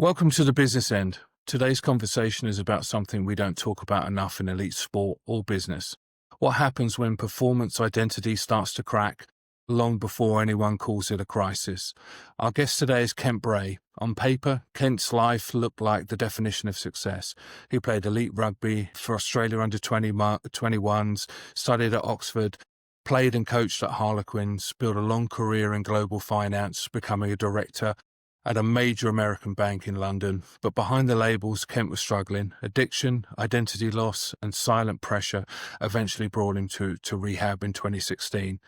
Welcome to the business end. Today's conversation is about something we don't talk about enough in elite sport or business. What happens when performance identity starts to crack long before anyone calls it a crisis? Our guest today is Bray. On paper, Kent's life looked like the definition of success. He played elite rugby for Australia U21s, studied at Oxford, played and coached at Harlequins, built a long career in global finance, becoming a director at a major American bank in London. But behind the labels, Kent was struggling. Addiction, identity loss, and silent pressure eventually brought him to rehab in 2016.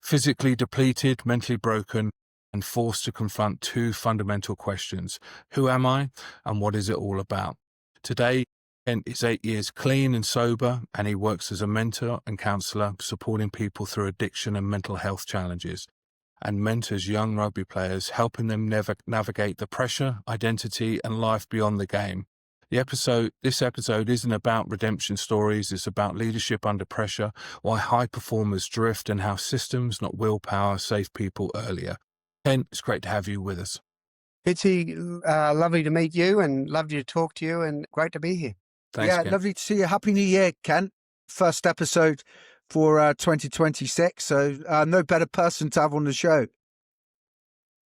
Physically depleted, mentally broken, and forced to confront two fundamental questions. Who am I, and what is it all about? Today, Kent is 8 years clean and sober, and he works as a mentor and counsellor, supporting people through addiction and mental health challenges, and mentors young rugby players, helping them navigate the pressure, identity, and life beyond the game. This episode isn't about redemption stories, it's about leadership under pressure, why high performers drift, and how systems, not willpower, save people earlier. Ken, it's great to have you with us. Bitsy, lovely to meet you and lovely to talk to you and great to be here. Thanks, Ken. Lovely to see you. Happy New Year, Ken. First episode for 2026, so no better person to have on the show.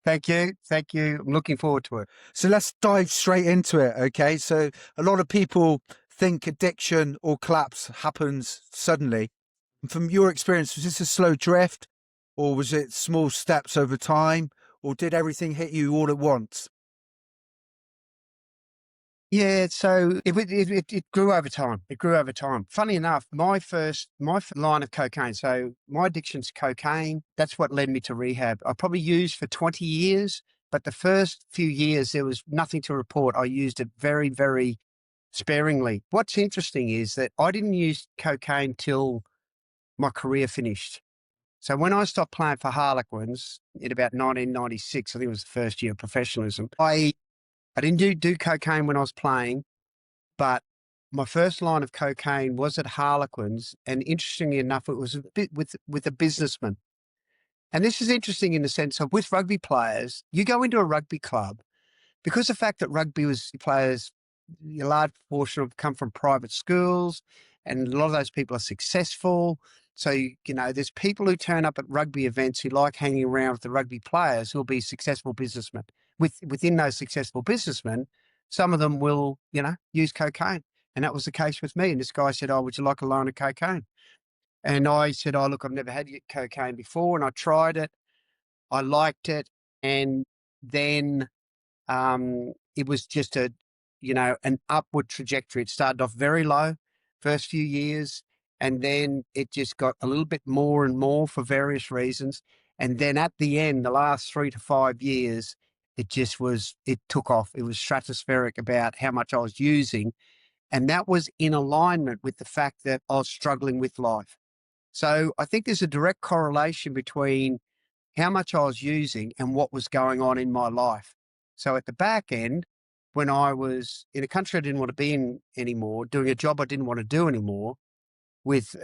Thank you. I'm looking forward to it. So let's dive straight into it, okay? So a lot of people think addiction or collapse happens suddenly. From your experience, was this a slow drift, or was it small steps over time, or did everything hit you all at once? Yeah, so it grew over time. It grew over time. Funny enough, my first line of cocaine. So my addiction's cocaine. That's what led me to rehab. I probably used for 20 years, but the first few years there was nothing to report. I used it very, very sparingly. What's interesting is that I didn't use cocaine till my career finished. So when I stopped playing for Harlequins in about 1996, I think it was the first year of professionalism, I didn't do cocaine when I was playing, but my first line of cocaine was at Harlequins, and interestingly enough, it was a bit with a businessman. And this is interesting in the sense of with rugby players, you go into a rugby club because the fact that rugby was players, a large portion of come from private schools, and a lot of those people are successful. So, there's people who turn up at rugby events who like hanging around with the rugby players who will be successful businessmen. Within those successful businessmen, some of them will, use cocaine. And that was the case with me. And this guy said, "Oh, would you like a line of cocaine?" And I said, "Oh, look, I've never had cocaine before." And I tried it. I liked it. And then it was just an upward trajectory. It started off very low, first few years, and then it just got a little bit more and more for various reasons. And then at the end, the last 3 to 5 years, it took off. It was stratospheric about how much I was using. And that was in alignment with the fact that I was struggling with life. So I think there's a direct correlation between how much I was using and what was going on in my life. So at the back end, when I was in a country I didn't want to be in anymore, doing a job I didn't want to do anymore, with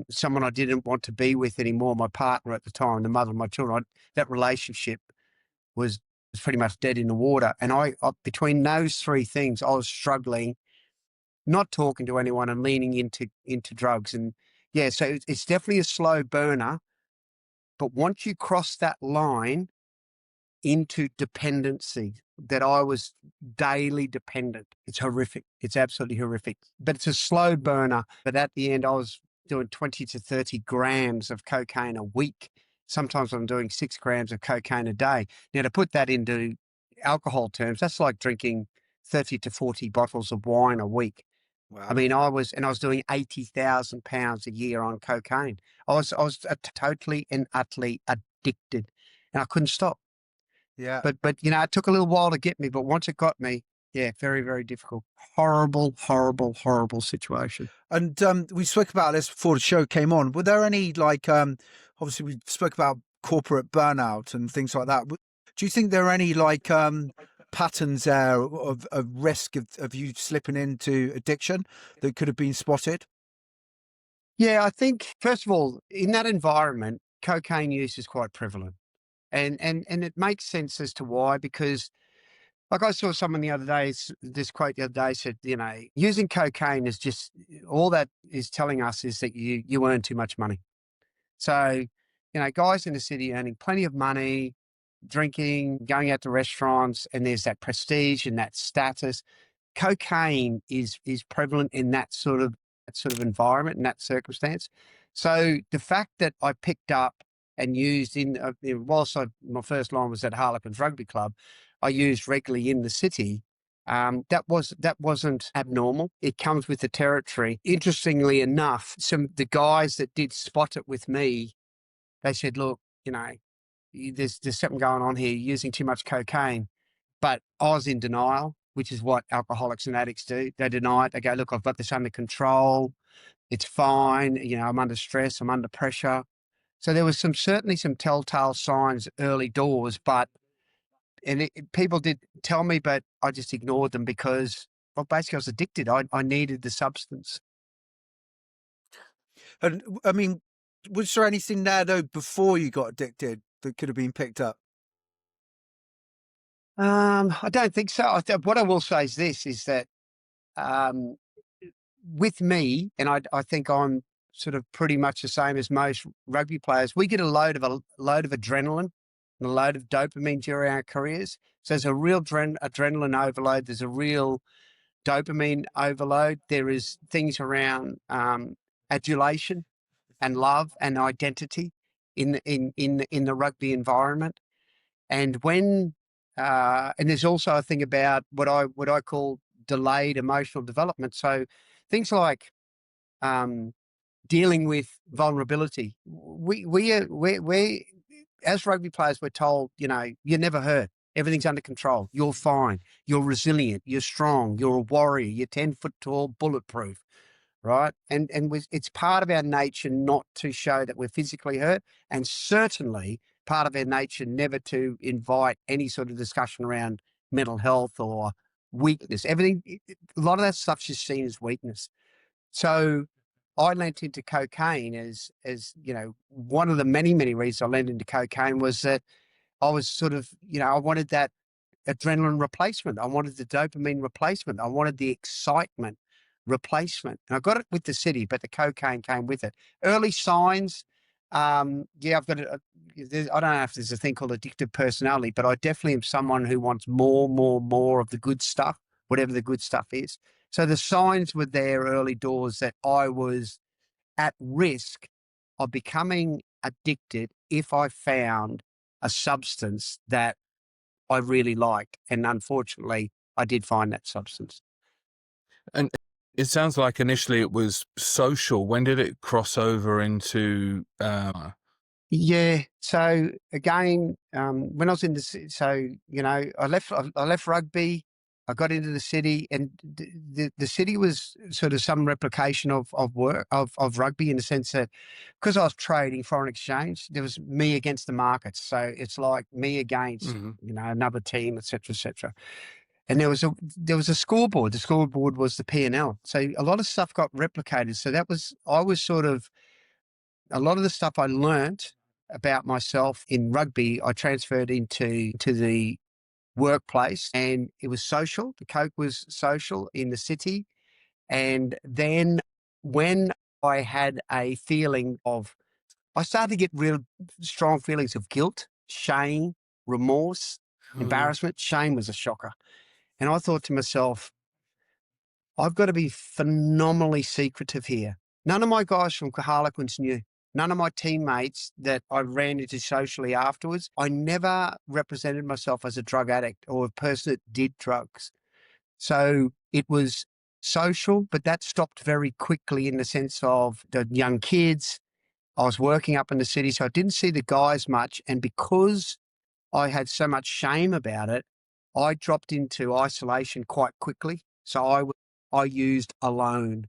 someone I didn't want to be with anymore, my partner at the time, the mother of my children, that relationship was pretty much dead in the water. And I between those three things, I was struggling, not talking to anyone and leaning into drugs. And yeah, so it's definitely a slow burner. But once you cross that line into dependency, that I was daily dependent, it's horrific. It's absolutely horrific. But it's a slow burner. But at the end, I was doing 20 to 30 grams of cocaine a week. Sometimes I'm doing 6 grams of cocaine a day. Now, to put that into alcohol terms, that's like drinking 30 to 40 bottles of wine a week. Wow. I mean, I was doing 80,000 pounds a year on cocaine. I was totally and utterly addicted, and I couldn't stop. Yeah. But it took a little while to get me, but once it got me, yeah, very, very difficult. Horrible, horrible, horrible situation. And we spoke about this before the show came on. Were there any, obviously we spoke about corporate burnout and things like that. Do you think there are any patterns there of risk of you slipping into addiction that could have been spotted? Yeah, I think, first of all, in that environment, cocaine use is quite prevalent. And it makes sense as to why, because Like I saw someone the other day, this quote the other day said, using cocaine is just, all that is telling us is that you earn too much money. So, guys in the city earning plenty of money, drinking, going out to restaurants, and there's that prestige and that status. Cocaine is prevalent in that sort of environment and that circumstance. So the fact that I picked up and used whilst my first line was at Harlequins Rugby Club, I used regularly in the city. That wasn't abnormal. It comes with the territory. Interestingly enough, the guys that did spot it with me, they said, "Look, there's something going on here. You're using too much cocaine." But I was in denial, which is what alcoholics and addicts do. They deny it. They go, "Look, I've got this under control. It's fine. I'm under stress. I'm under pressure." So there was certainly some telltale signs early doors, people did tell me, but I just ignored them because, well, basically I was addicted. I needed the substance. And I mean, was there anything there though before you got addicted that could have been picked up? I don't think so. What I will say is this: is that um, with me, and I think I'm sort of pretty much the same as most rugby players. We get a load of adrenaline and a load of dopamine during our careers. So there's a real adrenaline overload. There's a real dopamine overload. There is things around adulation and love and identity in the rugby environment. And and there's also a thing about what I call delayed emotional development. So things like dealing with vulnerability. We as rugby players, we're told, you're never hurt. Everything's under control. You're fine. You're resilient. You're strong. You're a warrior. You're 10 foot tall, bulletproof. Right. It's part of our nature not to show that we're physically hurt, and certainly part of our nature never to invite any sort of discussion around mental health or weakness. Everything, a lot of that stuff's just seen as weakness. So I lent into cocaine as one of the many, many reasons I lent into cocaine was that I was sort of, I wanted that adrenaline replacement. I wanted the dopamine replacement. I wanted the excitement replacement. And I got it with the city, but the cocaine came with it. Early signs, I've got I don't know if there's a thing called addictive personality, but I definitely am someone who wants more of the good stuff, whatever the good stuff is. So the signs were there early doors that I was at risk of becoming addicted if I found a substance that I really liked. And unfortunately, I did find that substance. And it sounds like initially it was social. When did it cross over into Yeah. So again, when I was in I left rugby. I got into the city, and the city was sort of some replication of work of rugby, in the sense that because I was trading foreign exchange, there was me against the markets. So it's like me against Mhm. another team, et cetera, et cetera. And there was a scoreboard. The scoreboard was the P&L. So a lot of stuff got replicated. So I was sort of, a lot of the stuff I learnt about myself in rugby, I transferred to the workplace, and it was social. The Coke was social in the city. And then when I had a feeling I started to get real strong feelings of guilt, shame, remorse, Mhm. embarrassment. Shame was a shocker. And I thought to myself, I've got to be phenomenally secretive here. None of my guys from Harlequins knew. None of my teammates that I ran into socially afterwards. I never represented myself as a drug addict or a person that did drugs. So it was social, but that stopped very quickly in the sense of the young kids. I was working up in the city, so I didn't see the guys much. And because I had so much shame about it, I dropped into isolation quite quickly. So I used alone.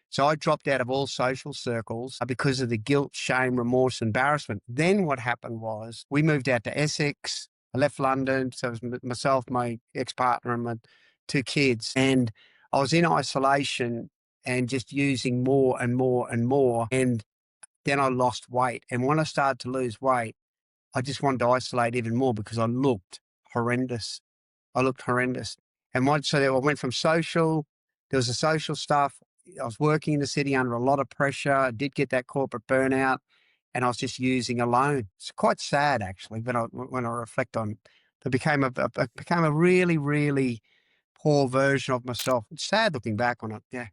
So I dropped out of all social circles because of the guilt, shame, remorse, embarrassment. Then what happened was we moved out to Essex. I left London. So it was myself, my ex-partner, and my two kids. And I was in isolation and just using more and more and more. And then I lost weight. And when I started to lose weight, I just wanted to isolate even more because I looked horrendous. I looked horrendous. And I went from social, there was the social stuff. I was working in the city under a lot of pressure. I did get that corporate burnout, and I was just using alone. It's quite sad, actually, when I reflect on it. Became a really, really poor version of myself. It's sad looking back on it. Yeah.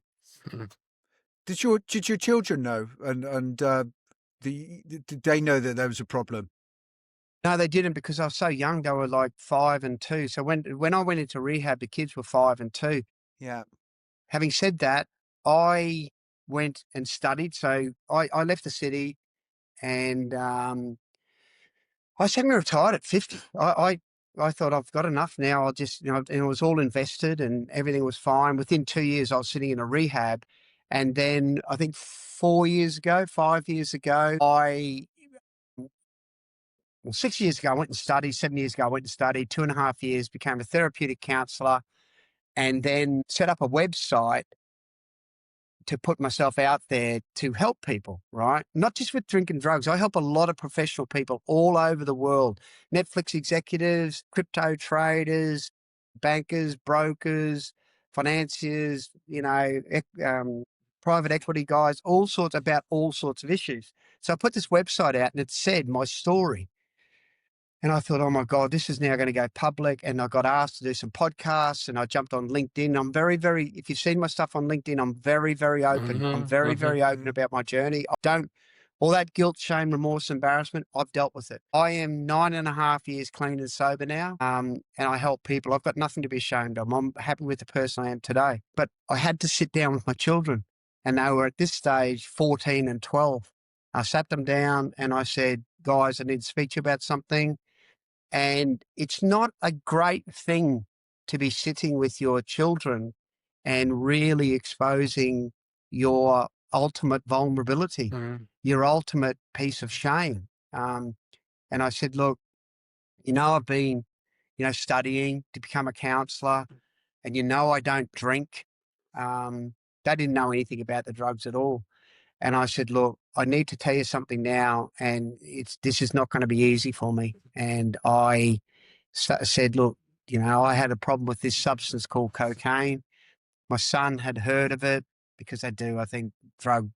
Did your children know, and did they know that there was a problem? No, they didn't, because I was so young. They were like 5 and 2. So when I went into rehab, the kids were 5 and 2. Yeah. Having said that, I went and studied. So I left the city, and I semi-retired at 50. I thought, I've got enough now. I'll just, and it was all invested and everything was fine. Within 2 years, I was sitting in a rehab. And then I think 5 years ago, well, 6 years ago, I went and studied. 7 years ago, I went and studied. 2.5 years, became a therapeutic counselor, and then set up a website to put myself out there to help people, right? Not just with drink and drugs. I help a lot of professional people all over the world. Netflix executives, crypto traders, bankers, brokers, financiers, private equity guys, all sorts of issues. So I put this website out, and it said my story. And I thought, oh my God, this is now going to go public. And I got asked to do some podcasts, and I jumped on LinkedIn. I'm very, very, if you've seen my stuff on LinkedIn, I'm very, very open. I'm very, very open about my journey. All that guilt, shame, remorse, embarrassment, I've dealt with it. I am 9.5 years clean and sober now. And I help people. I've got nothing to be ashamed of. I'm happy with the person I am today. But I had to sit down with my children, and they were at this stage 14 and 12. I sat them down and I said, guys, I need to speak to you about something. And it's not a great thing to be sitting with your children and really exposing your ultimate vulnerability, your ultimate piece of shame. And I said, look, I've been, studying to become a counselor, and I don't drink. They didn't know anything about the drugs at all. And I said, look, I need to tell you something now, and this is not going to be easy for me. And I said, look, I had a problem with this substance called cocaine. My son had heard of it because they do, I think, drug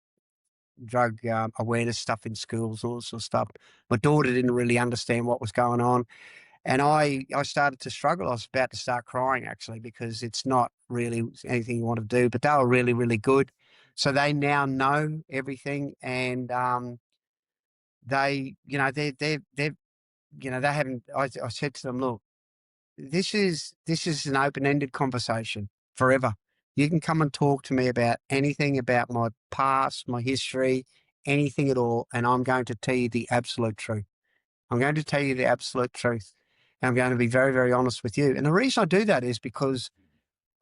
awareness stuff in schools, all this sort of stuff. My daughter didn't really understand what was going on. And I started to struggle. I was about to start crying, actually, because it's not really anything you want to do, but they were really, really good. So they now know everything, and they haven't. I said to them, look, this is an open-ended conversation forever. You can come and talk to me about anything about my past, my history, anything at all, and I'm going to tell you the absolute truth. I'm going to tell you the absolute truth. And I'm going to be very, very honest with you. And the reason I do that is because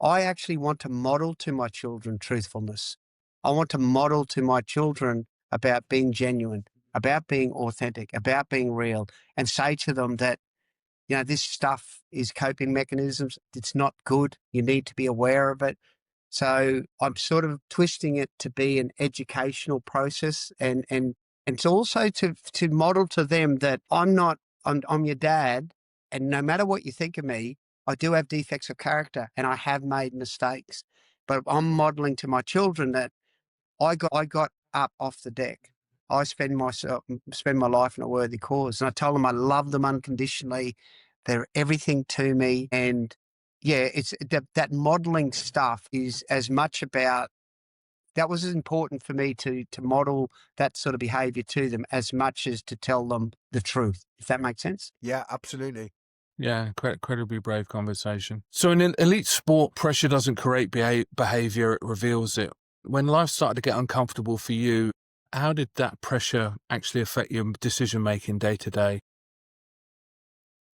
I actually want to model to my children truthfulness. I want to model to my children about being genuine, about being authentic, about being real, and say to them that, this stuff is coping mechanisms. It's not good. You need to be aware of it. So I'm sort of twisting it to be an educational process, and to also to model to them that I'm your dad, and no matter what you think of me, I do have defects of character and I have made mistakes. But I'm modeling to my children that I got up off the deck. I spend my life in a worthy cause. And I tell them I love them unconditionally. They're everything to me. And yeah, it's that modeling stuff is as much about, that was important for me to model that sort of behavior to them as much as to tell them the truth, if that makes sense. Yeah, absolutely. Yeah, incredibly brave conversation. So in an elite sport, pressure doesn't create behavior, it reveals it. When life started to get uncomfortable for you, how did that pressure actually affect your decision-making day to day?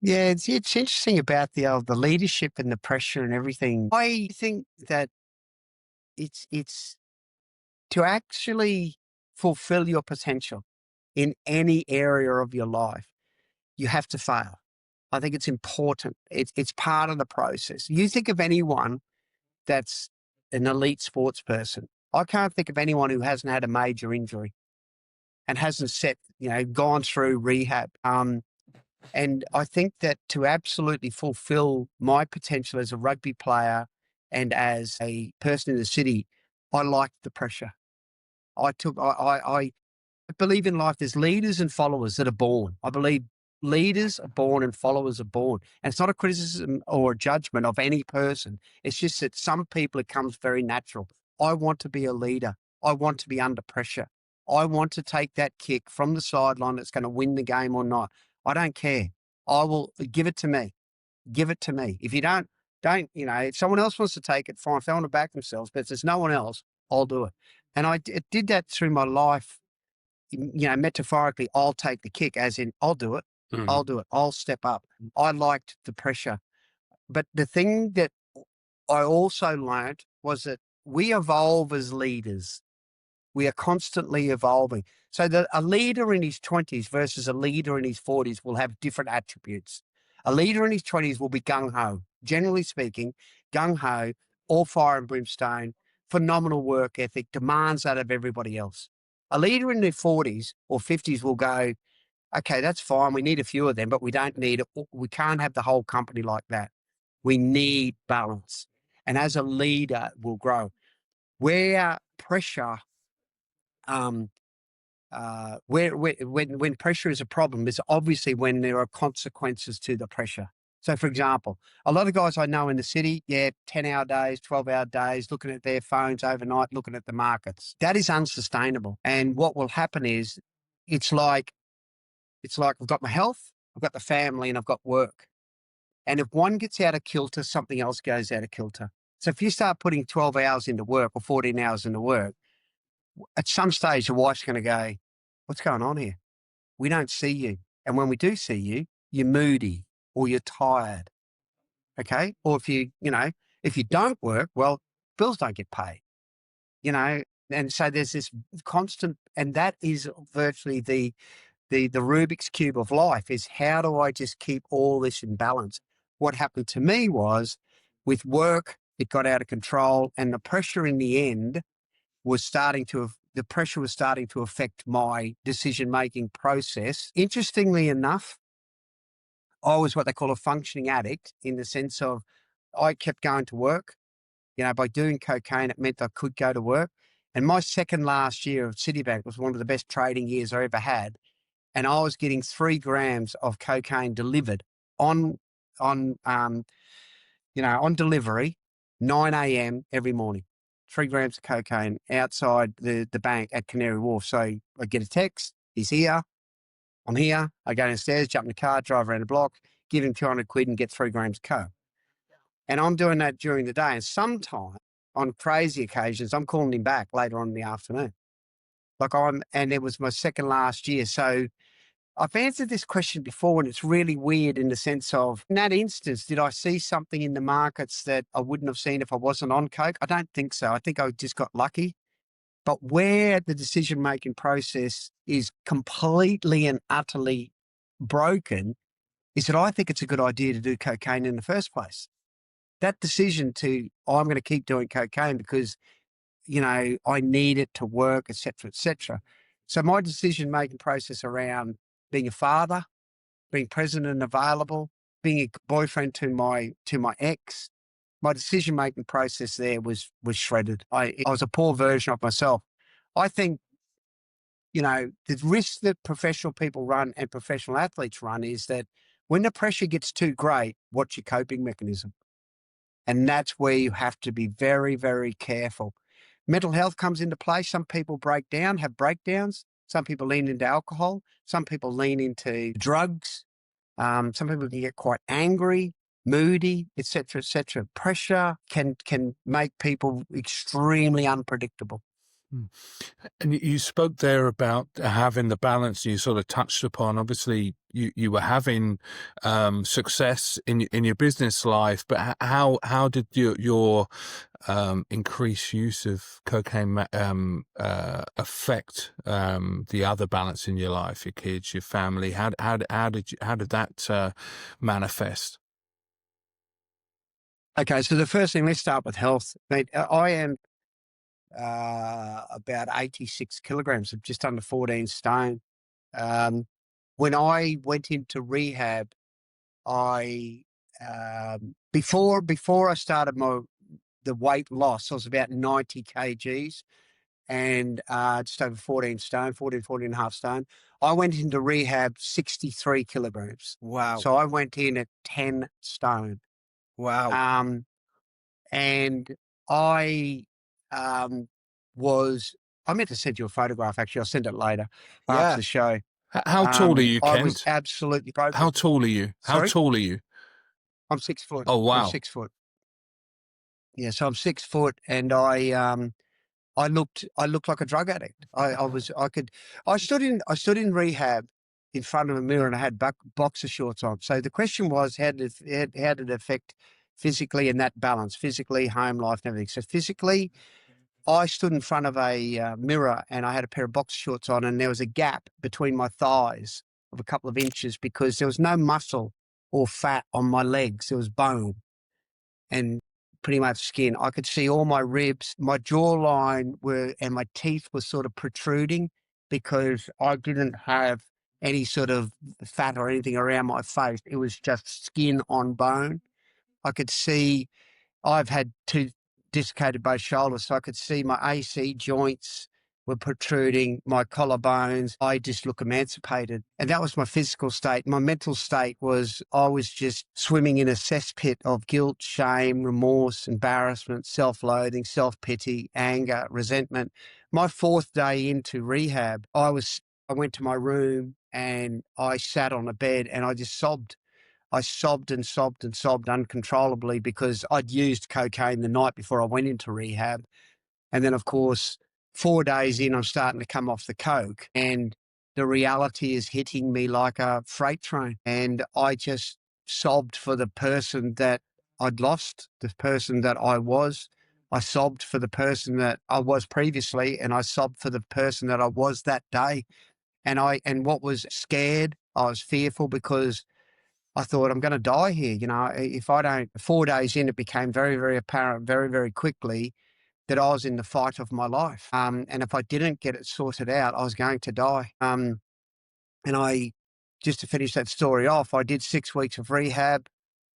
Yeah, it's interesting about the leadership and the pressure and everything. I think that it's to actually fulfill your potential in any area of your life, you have to fail. I think it's important. It's part of the process. You think of anyone that's an elite sports person. I can't think of anyone who hasn't had a major injury and hasn't gone through rehab. And I think that to absolutely fulfill my potential as a rugby player and as a person in the city, I liked the pressure. I believe in life there's leaders and followers that are born. I believe leaders are born and followers are born. And it's not a criticism or a judgment of any person. It's just that some people it comes very natural. I want to be a leader. I want to be under pressure. I want to take that kick from the sideline that's going to win the game or not. I don't care. I will give it to me. Give it to me. If you don't, if someone else wants to take it, fine. If they want to back themselves, but if there's no one else, I'll do it. And did that through my life, metaphorically, I'll take the kick, as in I'll do it. Mhm. I'll do it. I'll step up. I liked the pressure. But the thing that I also learned was that we evolve as leaders. We are constantly evolving. So that a leader in his 20s versus a leader in his 40s will have different attributes. A leader in his 20s will be gung-ho. Generally speaking, gung-ho, all fire and brimstone, phenomenal work ethic, demands that of everybody else. A leader in their 40s or 50s will go, okay, that's fine. We need a few of them, but we don't need it. We can't have the whole company like that. We need balance. And as a leader, we'll grow. Where pressure when pressure is a problem is obviously when there are consequences to the pressure. So, for example, a lot of guys I know in the city, 10-hour days, 12-hour days, looking at their phones overnight, looking at the markets. That is unsustainable. And what will happen is it's like I've got my health, I've got the family, and I've got work. And if one gets out of kilter, something else goes out of kilter. So if you start putting 12 hours into work or 14 hours into work, at some stage, your wife's going to go, what's going on here? We don't see you. And when we do see you, you're moody or you're tired. Okay. Or if you don't work, well, bills don't get paid, and so there's this constant, and that is virtually the Rubik's Cube of life is how do I just keep all this in balance? What happened to me was with work, it got out of control and the pressure in the end the pressure was starting to affect my decision-making process. Interestingly enough, I was what they call a functioning addict in the sense of I kept going to work. By doing cocaine, it meant I could go to work. And my second last year of Citibank was one of the best trading years I ever had. And I was getting 3 grams of cocaine delivered on delivery, 9 a.m. every morning. 3 grams of cocaine outside the bank at Canary Wharf. So I get a text, he's here, I'm here. I go downstairs, jump in the car, drive around the block, give him 200 quid and get 3 grams of coke. And I'm doing that during the day. And sometimes on crazy occasions, I'm calling him back later on in the afternoon. And it was my second last year. So I've answered this question before, and it's really weird in the sense of, in that instance, did I see something in the markets that I wouldn't have seen if I wasn't on coke? I don't think so. I think I just got lucky. But where the decision-making process is completely and utterly broken is that I think it's a good idea to do cocaine in the first place. That decision I'm going to keep doing cocaine because, I need it to work, et cetera, et cetera. So my decision-making process around being a father, being present and available, being a boyfriend to my ex, my decision-making process there was shredded. I was a poor version of myself. I think, the risk that professional people run and professional athletes run is that when the pressure gets too great, what's your coping mechanism? And that's where you have to be very, very careful. Mental health comes into play. Some people have breakdowns. Some people lean into alcohol. Some people lean into drugs. Some people can get quite angry, moody, et cetera, et cetera. Pressure can make people extremely unpredictable. Mm. And you spoke there about having the balance you sort of touched upon. Obviously, you were having success in your business life, but how did your increased use of cocaine affect the other balance in your life, your kids, your family? How did that manifest? Okay, so the first thing, let's start with health. Mate, I am about 86 kilograms, of just under 14 stone. When I went into rehab, I before I started the weight loss, I was about 90 kgs and just over 14 stone, 14 and a half stone. I went into rehab 63 kilograms. Wow. So I went in at 10 stone. Wow. And I I meant to send you a photograph, actually. I'll send it later after Yeah. the show. How tall are you, I was Kent? absolutely broken. How tall are you? How Sorry? tall are you? I'm 6 foot. Oh, I'm wow. 6 foot. Yeah, so I'm 6 foot, and I looked like a drug addict. I stood in rehab in front of a mirror, and I had boxer shorts on. So the question was, how did it affect physically and that balance, physically, home life, and everything. So physically, I stood in front of a mirror, and I had a pair of boxer shorts on, and there was a gap between my thighs of a couple of inches because there was no muscle or fat on my legs. There was bone and pretty much skin. I could see all my ribs, my jawline and my teeth were sort of protruding because I didn't have any sort of fat or anything around my face. It was just skin on bone. I could see I've had two dislocated both shoulders, so I could see my AC joints were protruding, my collarbones. I just look emancipated. And that was my physical state. My mental state was I was just swimming in a cesspit of guilt, shame, remorse, embarrassment, self-loathing, self-pity, anger, resentment. My 4th day into rehab, I went to my room and I sat on a bed and I just sobbed. I sobbed and sobbed and sobbed uncontrollably because I'd used cocaine the night before I went into rehab. And then, of course, 4 days in, I'm starting to come off the coke, and the reality is hitting me like a freight train. And I just sobbed for the person that I'd lost, the person that I was. I sobbed for the person that I was previously, and I sobbed for the person that I was that day. And what was scared, I was fearful because I thought I'm going to die here. You know, if I don't, 4 days in, it became very, very apparent very, very quickly that I was in the fight of my life. And if I didn't get it sorted out, I was going to die. And just to finish that story off, I did 6 weeks of rehab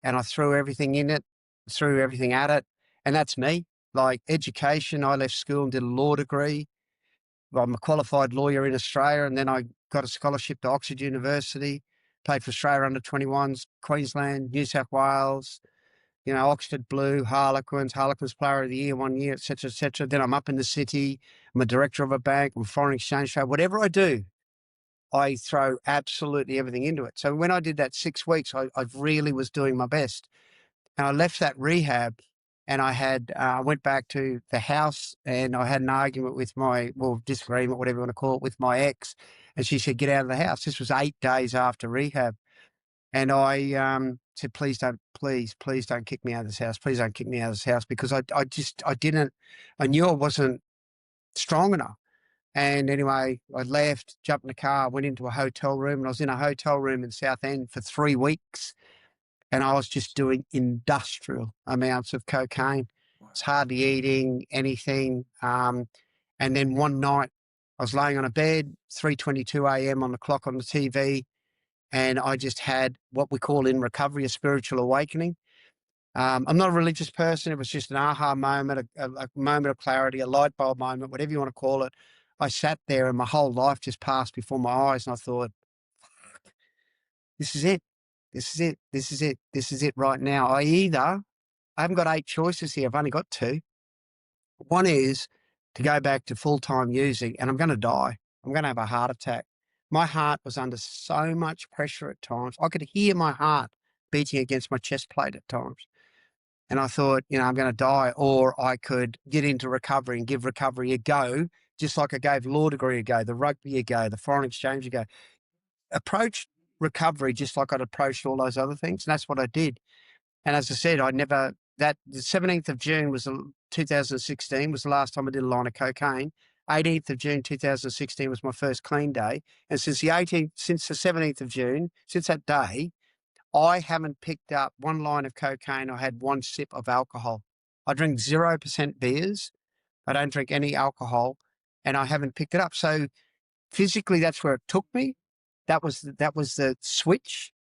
and I threw everything in it, threw everything at it. And that's me. Like education, I left school and did a law degree. I'm a qualified lawyer in Australia, and then I got a scholarship to Oxford University, played for Australia under-21s, Queensland, New South Wales, you know, Oxford Blue, Harlequins Player of the Year 1 year, et cetera, et cetera. Then I'm up in the city. I'm a director of a bank. I'm a foreign exchange trader. Whatever I do, I throw absolutely everything into it. So when I did that 6 weeks, I really was doing my best. And I left that rehab and I went back to the house and I had an argument with disagreement, whatever you want to call it, with my ex. And she said, get out of the house. This was 8 days after rehab. And I said, please don't kick me out of this house. Please don't kick me out of this house because I knew I wasn't strong enough. And anyway, I left, jumped in the car, went into a hotel room, and I was in a hotel room in Southend for 3 weeks. And I was just doing industrial amounts of cocaine. It's hardly eating anything. And then one night I was laying on a bed, 3:22 a.m. on the clock on the TV, and I just had what we call in recovery a spiritual awakening. I'm not a religious person. It was just an aha moment, a moment of clarity, a light bulb moment, whatever you want to call it. I sat there and my whole life just passed before my eyes, and I thought, this is it. This is it. This is it. This is it right now. I haven't got 8 choices here. I've only got 2. One is to go back to full-time using, and I'm going to die. I'm going to have a heart attack. My heart was under so much pressure at times. I could hear my heart beating against my chest plate at times. And I thought, you know, I'm going to die, or I could get into recovery and give recovery a go, just like I gave law degree a go, the rugby a go, the foreign exchange a go. Approach recovery just like I'd approached all those other things. And that's what I did. And as I said, the 17th of June 2016 was the last time I did a line of cocaine. 18th of June 2016 was my first clean day. And since the 17th of June, since that day, I haven't picked up one line of cocaine or had one sip of alcohol. I drink 0% beers. I don't drink any alcohol, and I haven't picked it up. So physically, that's where it took me. That was the switch.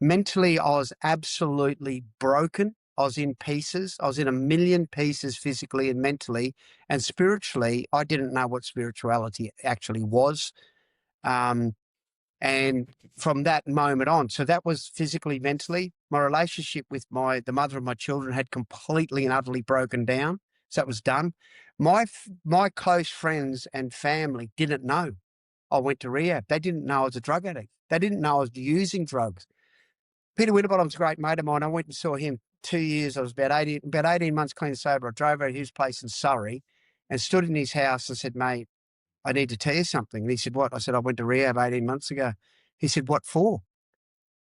Mentally, I was absolutely broken. I was in pieces. I was in a million pieces physically and mentally. And spiritually, I didn't know what spirituality actually was. And from that moment on, so that was physically, mentally. My relationship with the mother of my children had completely and utterly broken down. So that was done. My close friends and family didn't know I went to rehab. They didn't know I was a drug addict. They didn't know I was using drugs. Peter Winterbottom's a great mate of mine. I went and saw him 2 years. I was about 18 months clean and sober. I drove over to his place in Surrey and stood in his house and said, mate, I need to tell you something. And he said, what? I said, I went to rehab 18 months ago. He said, what for?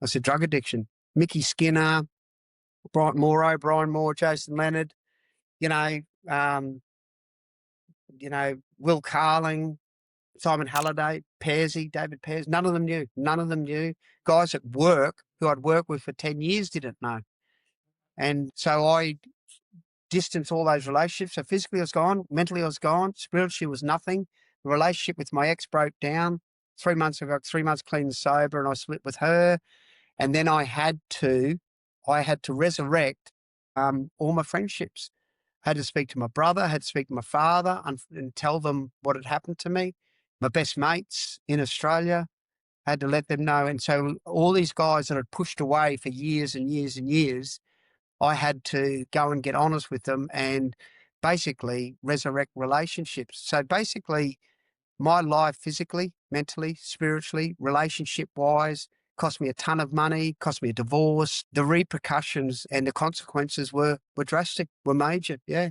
I said, drug addiction. Mickey Skinner, Brian Moore, Jason Leonard, you know, Will Carling, Simon Halliday, David Pearce. None of them knew. None of them knew. Guys at work who I'd worked with for 10 years didn't know. And so I distanced all those relationships. So physically I was gone. Mentally I was gone. Spiritually was nothing. The relationship with my ex broke down 3 months ago, 3 months clean and sober, and I split with her. And then I had to resurrect all my friendships. I had to speak to my brother, I had to speak to my father and tell them what had happened to me. My best mates in Australia, I had to let them know. And so all these guys that I'd pushed away for years and years and years, I had to go and get honest with them and basically resurrect relationships. So basically, my life physically, mentally, spiritually, relationship-wise, cost me a ton of money, cost me a divorce. The repercussions and the consequences were drastic, were major. Yeah.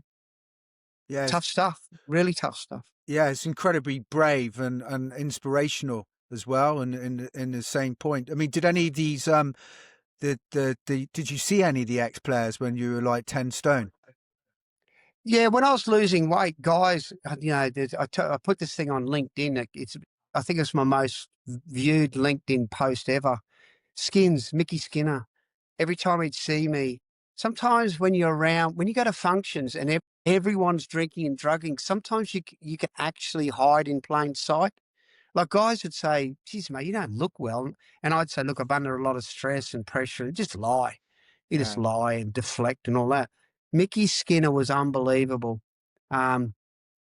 Yeah. Tough stuff, really tough stuff. Yeah, it's incredibly brave and inspirational as well. And in the same point, I mean, did any of these did you see any of the ex-players when you were like 10 stone? Yeah, when I was losing weight, guys, I put this thing on LinkedIn. I think it's my most viewed LinkedIn post ever. Mickey Skinner. Every time he'd see me, sometimes when you're around, when you go to functions and everyone's drinking and drugging, sometimes you can actually hide in plain sight. Like guys would say, geez, mate, you don't look well. And I'd say, look, I'm under a lot of stress and pressure, and just lie. You just lie and deflect and all that. Mickey Skinner was unbelievable.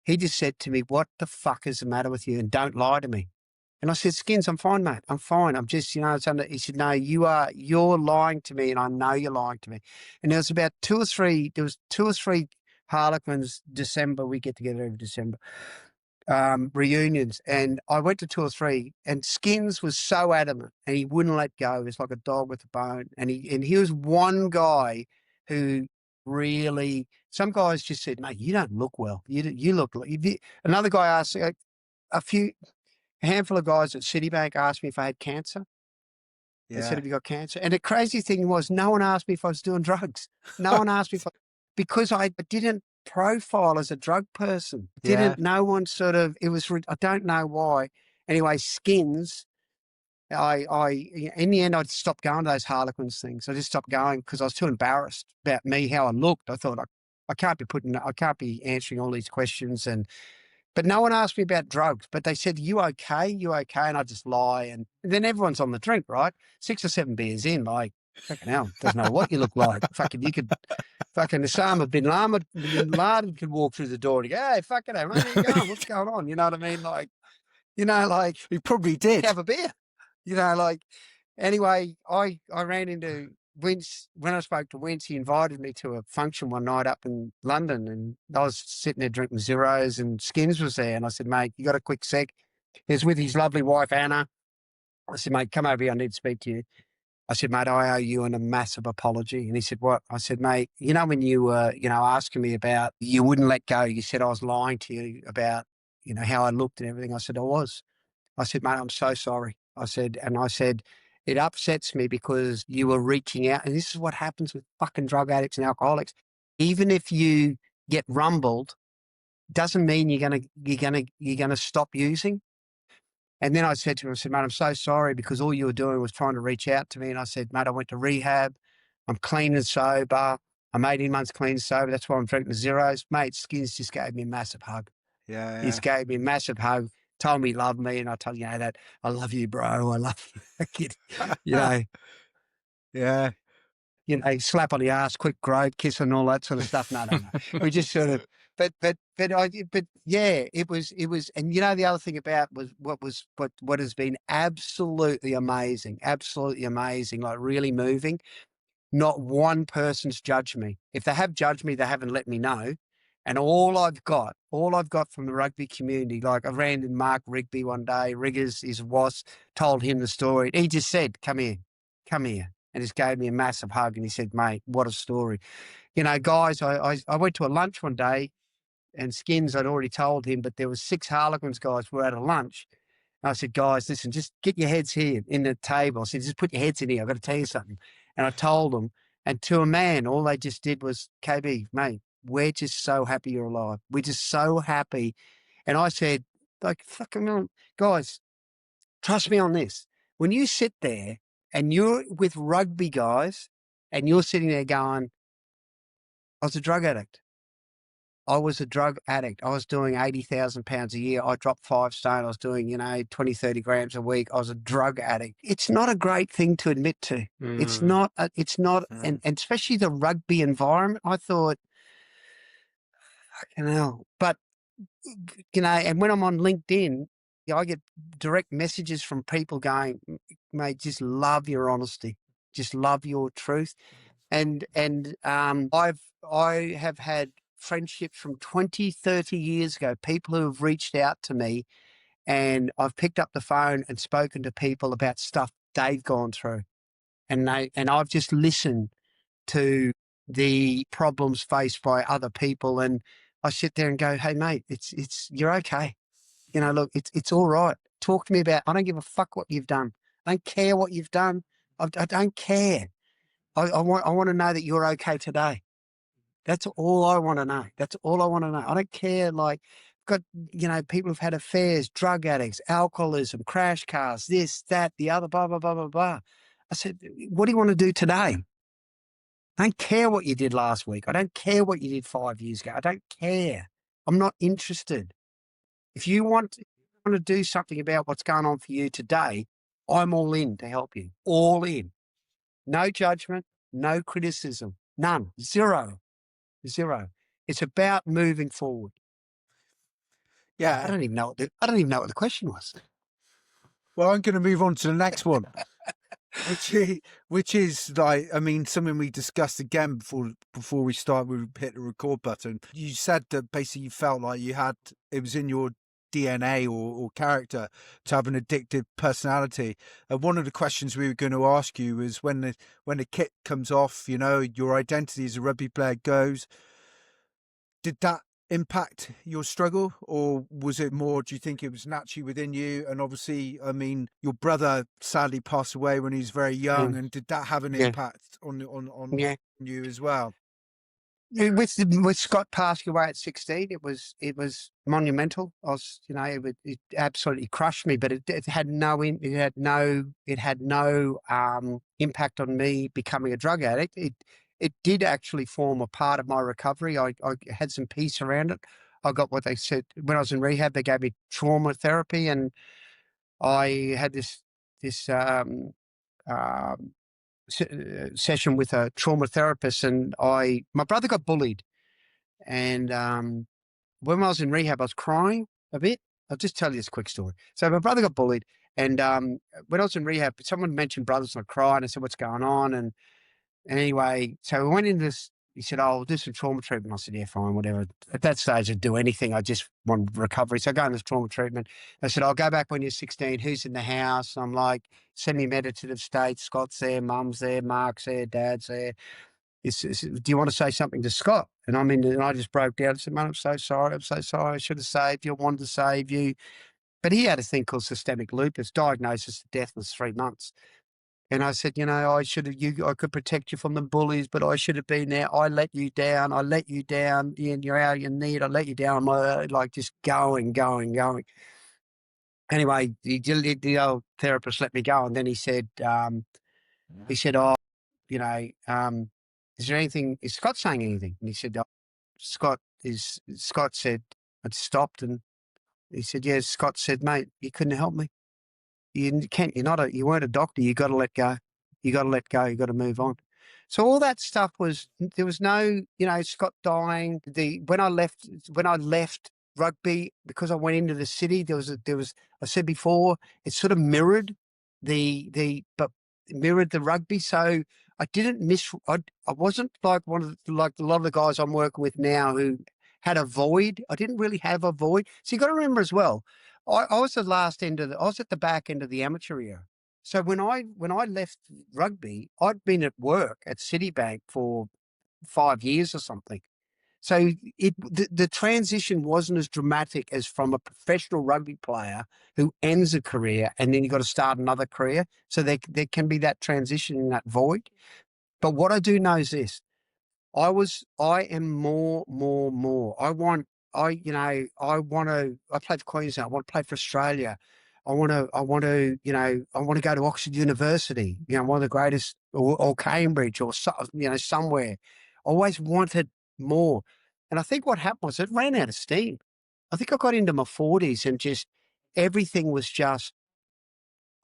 He just said to me, what the fuck is the matter with you? And don't lie to me. And I said, Skins, I'm fine, mate. I'm fine. I'm just, he said, no, you're lying to me. And I know you're lying to me. And there was two or three Harlequins December. We get together every December, reunions. And I went to 2 or 3 and Skins was so adamant and he wouldn't let go. It's like a dog with a bone. And he was one guy who really, some guys just said, mate, you don't look well. You look like, another guy asked, a handful of guys at Citibank asked me if I had cancer. They said, have you got cancer? And the crazy thing was no one asked me if I was doing drugs. No one asked me because I didn't profile as a drug person. No one sort of, I don't know why. Anyway, Skins, in the end, I'd stopped going to those Harlequins things. I just stopped going because I was too embarrassed about me, how I looked. I thought I can't be answering all these questions but no one asked me about drugs, but they said, you okay? You okay? And I just lie. And then everyone's on the drink, right? 6 or 7 beers in, like, fucking hell, doesn't matter what you look like. Fucking Osama bin Laden could walk through the door and go, hey, fucking hell, mate, where you going? What's going on? You know what I mean? Like, he probably did have a beer, anyway, I ran into Wince. When I spoke to Wince, he invited me to a function one night up in London and I was sitting there drinking zeros and Skins was there. And I said, mate, you got a quick sec? He was with his lovely wife, Anna. I said, mate, come over here. I need to speak to you. I said, mate, I owe you a massive apology. And he said, what? I said, mate, when you were, asking me about, you wouldn't let go. You said I was lying to you about, how I looked and everything. I said, I was. I said, mate, I'm so sorry. I said, it upsets me because you were reaching out. And this is what happens with fucking drug addicts and alcoholics. Even if you get rumbled, doesn't mean you're gonna stop using. And then I said to him, mate, I'm so sorry because all you were doing was trying to reach out to me. And I said, mate, I went to rehab. I'm clean and sober. I'm 18 months clean and sober. That's why I'm drinking the zeros. Mate, Skins just gave me a massive hug. Yeah. He just gave me a massive hug. told me he loved me, and I told that I love you, bro. I love you. you know, Yeah. slap on the ass, quick grope, kiss, and all that sort of stuff. No. We just sort of, but yeah, it was, and the other thing about what has been absolutely amazing, like really moving. Not one person's judged me. If they have judged me, they haven't let me know. And all I've got from the rugby community, like I ran into Mark Rigby one day, Riggers, his was, told him the story. He just said, come here, and just gave me a massive hug. And he said, mate, what a story. Guys, I went to a lunch one day, and Skins, I'd already told him, but there was 6 Harlequins guys were at a lunch. And I said, guys, listen, just get your heads here in the table. I said, just put your heads in here. I've got to tell you something. And I told them, and to a man, all they just did was, KB, mate, we're just so happy you're alive. We're just so happy. And I said, like, fucking guys, trust me on this. When you sit there and you're with rugby guys and you're sitting there going, I was a drug addict. I was a drug addict. I was doing 80,000 pounds a year. I dropped 5 stone. I was doing, 20, 30 grams a week. I was a drug addict. It's not a great thing to admit to. It's not, and especially the rugby environment. I thought, fucking hell. But, and when I'm on LinkedIn, I get direct messages from people going, mate, just love your honesty. Just love your truth. And I have had friendships from 20, 30 years ago, people who have reached out to me, and I've picked up the phone and spoken to people about stuff they've gone through. And I've just listened to the problems faced by other people. And I sit there and go, hey mate, you're okay. Look, it's all right. Talk to me about, I don't give a fuck what you've done. I don't care what you've done. I don't care. I want to know that you're okay today. That's all I want to know. That's all I want to know. I don't care. Like, got, people who've had affairs, drug addicts, alcoholism, crash cars, this, that, the other, blah, blah, blah, blah, blah. I said, what do you want to do today? I don't care what you did last week. I don't care what you did 5 years ago. I don't care. I'm not interested. If you want to do something about what's going on for you today, I'm all in to help you. All in. No judgment, no criticism, none, zero. It's about moving forward. Yeah. I don't even know what the question was. Well, I'm going to move on to the next one, which is like, I mean, something we discussed again before we hit the record button. You said that basically you felt like it was in your DNA or character to have an addictive personality. One of the questions we were going to ask you is when the kit comes off, your identity as a rugby player goes. Did that impact your struggle, or was it more, do you think it was naturally within you? And obviously, I mean, your brother sadly passed away when he was very young, and did that have an impact on you as well? With Scott passing away at 16, it was monumental. It absolutely crushed me, but it had no impact on me becoming a drug addict. It did actually form a part of my recovery. I had some peace around it. I got what they said when I was in rehab. They gave me trauma therapy, and I had this session with a trauma therapist, and my brother got bullied, and when I was in rehab, I was crying a bit. I'll just tell you this quick story. So my brother got bullied, and when I was in rehab, someone mentioned brothers, and I cried, and I said, what's going on? And anyway, so we went into this. He said, oh, we'll do some trauma treatment. I said, yeah, fine, whatever. At that stage, I'd do anything. I just want recovery. So I go into this trauma treatment. I said, I'll go back when you're 16. Who's in the house? I'm like, semi-meditative state. Scott's there, Mum's there, Mark's there, Dad's there. Do you want to say something to Scott? And I just broke down and said, man, I'm so sorry. I should have saved you. I wanted to save you. But he had a thing called systemic lupus. Diagnosis of death was 3 months. And I said, I could protect you from the bullies, but I should have been there. I let you down. And you're out of your need. I let you down. I'm like just going. Anyway, the old therapist let me go. And then he said, oh, is there anything, is Scott saying anything? And he said, Scott said, I stopped and He said, yeah, Scott said, mate, you couldn't help me. You can't, you weren't a doctor. You got to let go. You got to let go. You got to move on. So all that stuff there was no, Scott dying. When I left rugby, because I went into the city, I said before, it sort of mirrored but mirrored the rugby. So I didn't I wasn't like like a lot of the guys I'm working with now who had a void. I didn't really have a void. So you got to remember as well, I was I was at the back end of the amateur era. So when I left rugby, I'd been at work at Citibank for 5 years or something. So the transition wasn't as dramatic as from a professional rugby player who ends a career and then you got to start another career. So there can be that transition in that void. But what I do know is this: I am more. I play for Queensland. I want to play for Australia. I want to go to Oxford University, one of the greatest, or Cambridge, or, somewhere. I always wanted more. And I think what happened was it ran out of steam. I think I got into my 40s and just everything was just,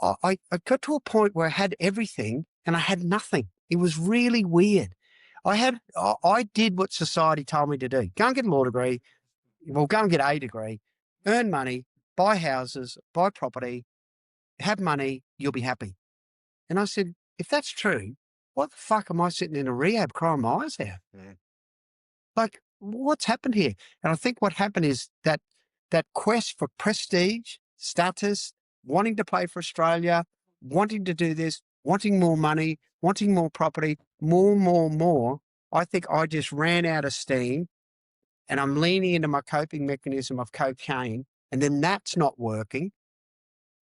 I got to a point where I had everything and I had nothing. It was really weird. I did what society told me to do. Go and get a law degree. Well, go and get a degree, earn money, buy houses, buy property, have money, you'll be happy. And I said, if that's true, what the fuck am I sitting in a rehab crying my eyes out? Mm. Like, what's happened here? And I think what happened is that quest for prestige, status, wanting to play for Australia, wanting to do this, wanting more money, wanting more property, more. I think I just ran out of steam and I'm leaning into my coping mechanism of cocaine, and then that's not working.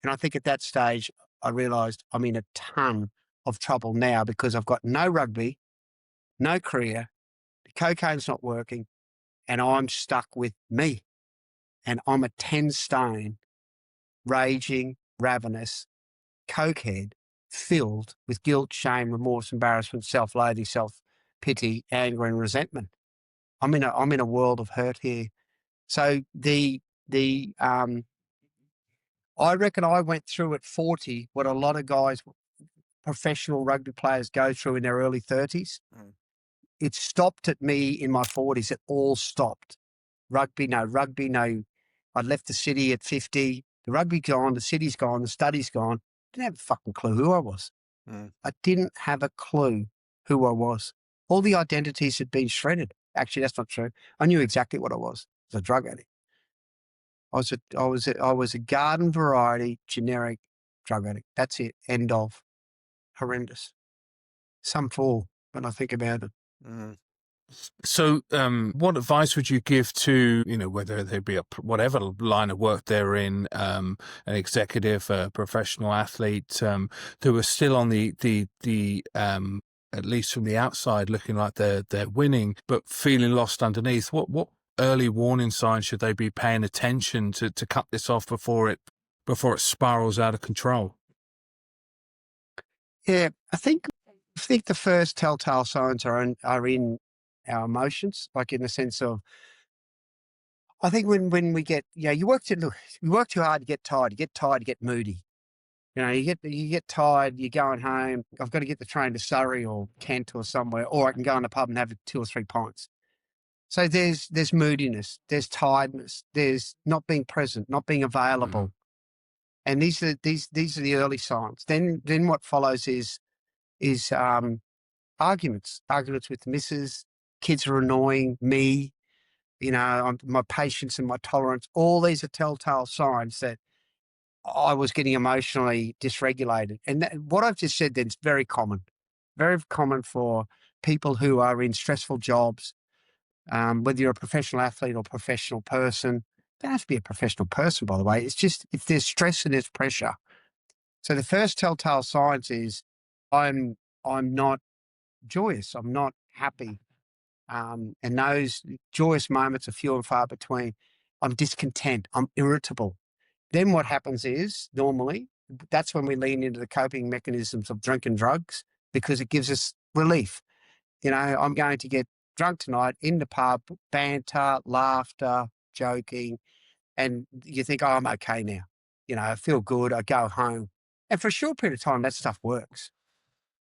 And I think at that stage, I realized I'm in a ton of trouble now because I've got no rugby, no career, the cocaine's not working, and I'm stuck with me. And I'm a 10 stone, raging, ravenous cokehead filled with guilt, shame, remorse, embarrassment, self-loathing, self-pity, anger, and resentment. I'm in a world of hurt here. So I reckon I went through at 40 what a lot of guys, professional rugby players, go through in their early 30s. Mm. It stopped at me in my 40s. It all stopped. Rugby, no. I left the city at 50. The rugby's gone, the city's gone, the study's gone. Didn't have a fucking clue who I was. Mm. I didn't have a clue who I was. All the identities had been shredded. Actually, that's not true. I knew exactly what I was. I was a drug addict. I was a garden variety generic drug addict. That's it. End of. Horrendous. Some fall when I think about it. Mm. So, what advice would you give to, whether they be whatever line of work they're in, an executive, a professional athlete, who are still on the at least from the outside looking like they're winning, but feeling lost underneath? What early warning signs should they be paying attention to cut this off before it spirals out of control? Yeah, I think the first telltale signs are in our emotions, like in the sense of, I think when we get, you work too hard, you get tired, you get moody. You get tired, you're going home. I've got to get the train to Surrey or Kent or somewhere, or I can go in the pub and have 2 or 3 pints. So there's moodiness, there's tiredness, there's not being present, not being available. And these are the early signs. Then what follows is arguments with the missus. Kids are annoying me. My patience and my tolerance. All these are telltale signs that I was getting emotionally dysregulated. And what I've just said then is very common for people who are in stressful jobs. Whether you're a professional athlete or professional person, you don't have to be a professional person, by the way. It's just if there's stress and there's pressure. So the first telltale signs is I'm not joyous. I'm not happy. And those joyous moments are few and far between. I'm discontent. I'm irritable. Then what happens is normally that's when we lean into the coping mechanisms of drink and drugs because it gives us relief. I'm going to get drunk tonight in the pub, banter, laughter, joking. and you think, oh, I'm okay now. You know, I feel good. I go home. And for a short period of time, that stuff works.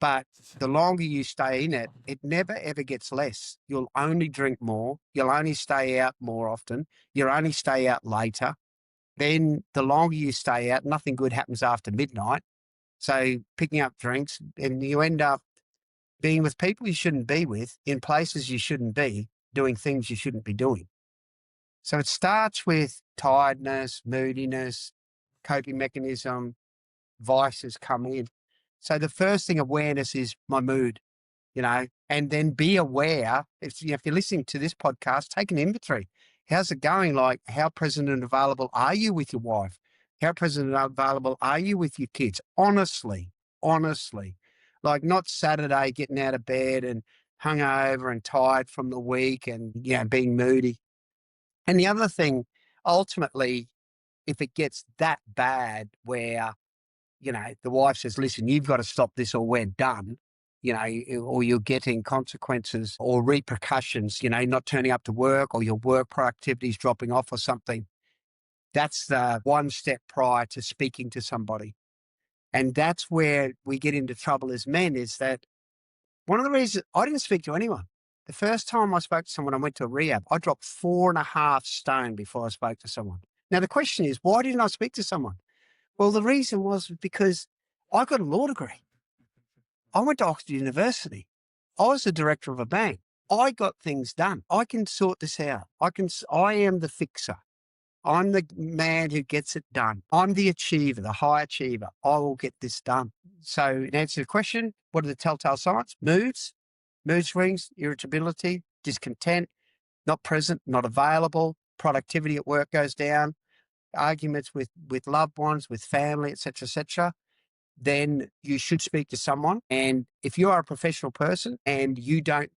But the longer you stay in it, it never, ever gets less. You'll only drink more. You'll only stay out more often. You'll only stay out later. Then the longer you stay out, nothing good happens after midnight. So picking up drinks, and you end up being with people you shouldn't be with, in places you shouldn't be, doing things you shouldn't be doing. So it starts with tiredness, moodiness, coping mechanism, vices come in. So the first thing, awareness, is my mood, and then be aware. If you're listening to this podcast, take an inventory. How's it going? Like, how present and available are you with your wife? How present and available are you with your kids? Honestly, like, not Saturday getting out of bed and hungover and tired from the week and, being moody. And the other thing, ultimately, if it gets that bad where, the wife says, listen, you've got to stop this or we're done, or you're getting consequences or repercussions, not turning up to work, or your work productivity is dropping off or something. That's the one step prior to speaking to somebody. And that's where we get into trouble as men, is that one of the reasons I didn't speak to anyone. The first time I spoke to someone, I went to a rehab. I dropped 4.5 stone before I spoke to someone. Now, the question is, why didn't I speak to someone? Well, the reason was because I got a law degree. I went to Oxford University. I was the director of a bank. I got things done. I can sort this out. I am the fixer. I'm the man who gets it done. I'm the achiever, the high achiever. I will get this done. So, in answer to the question, what are the telltale signs? Moods, mood swings, irritability, discontent, not present, not available, productivity at work goes down, arguments with loved ones, with family, etc., then you should speak to someone. And if you are a professional person and you don't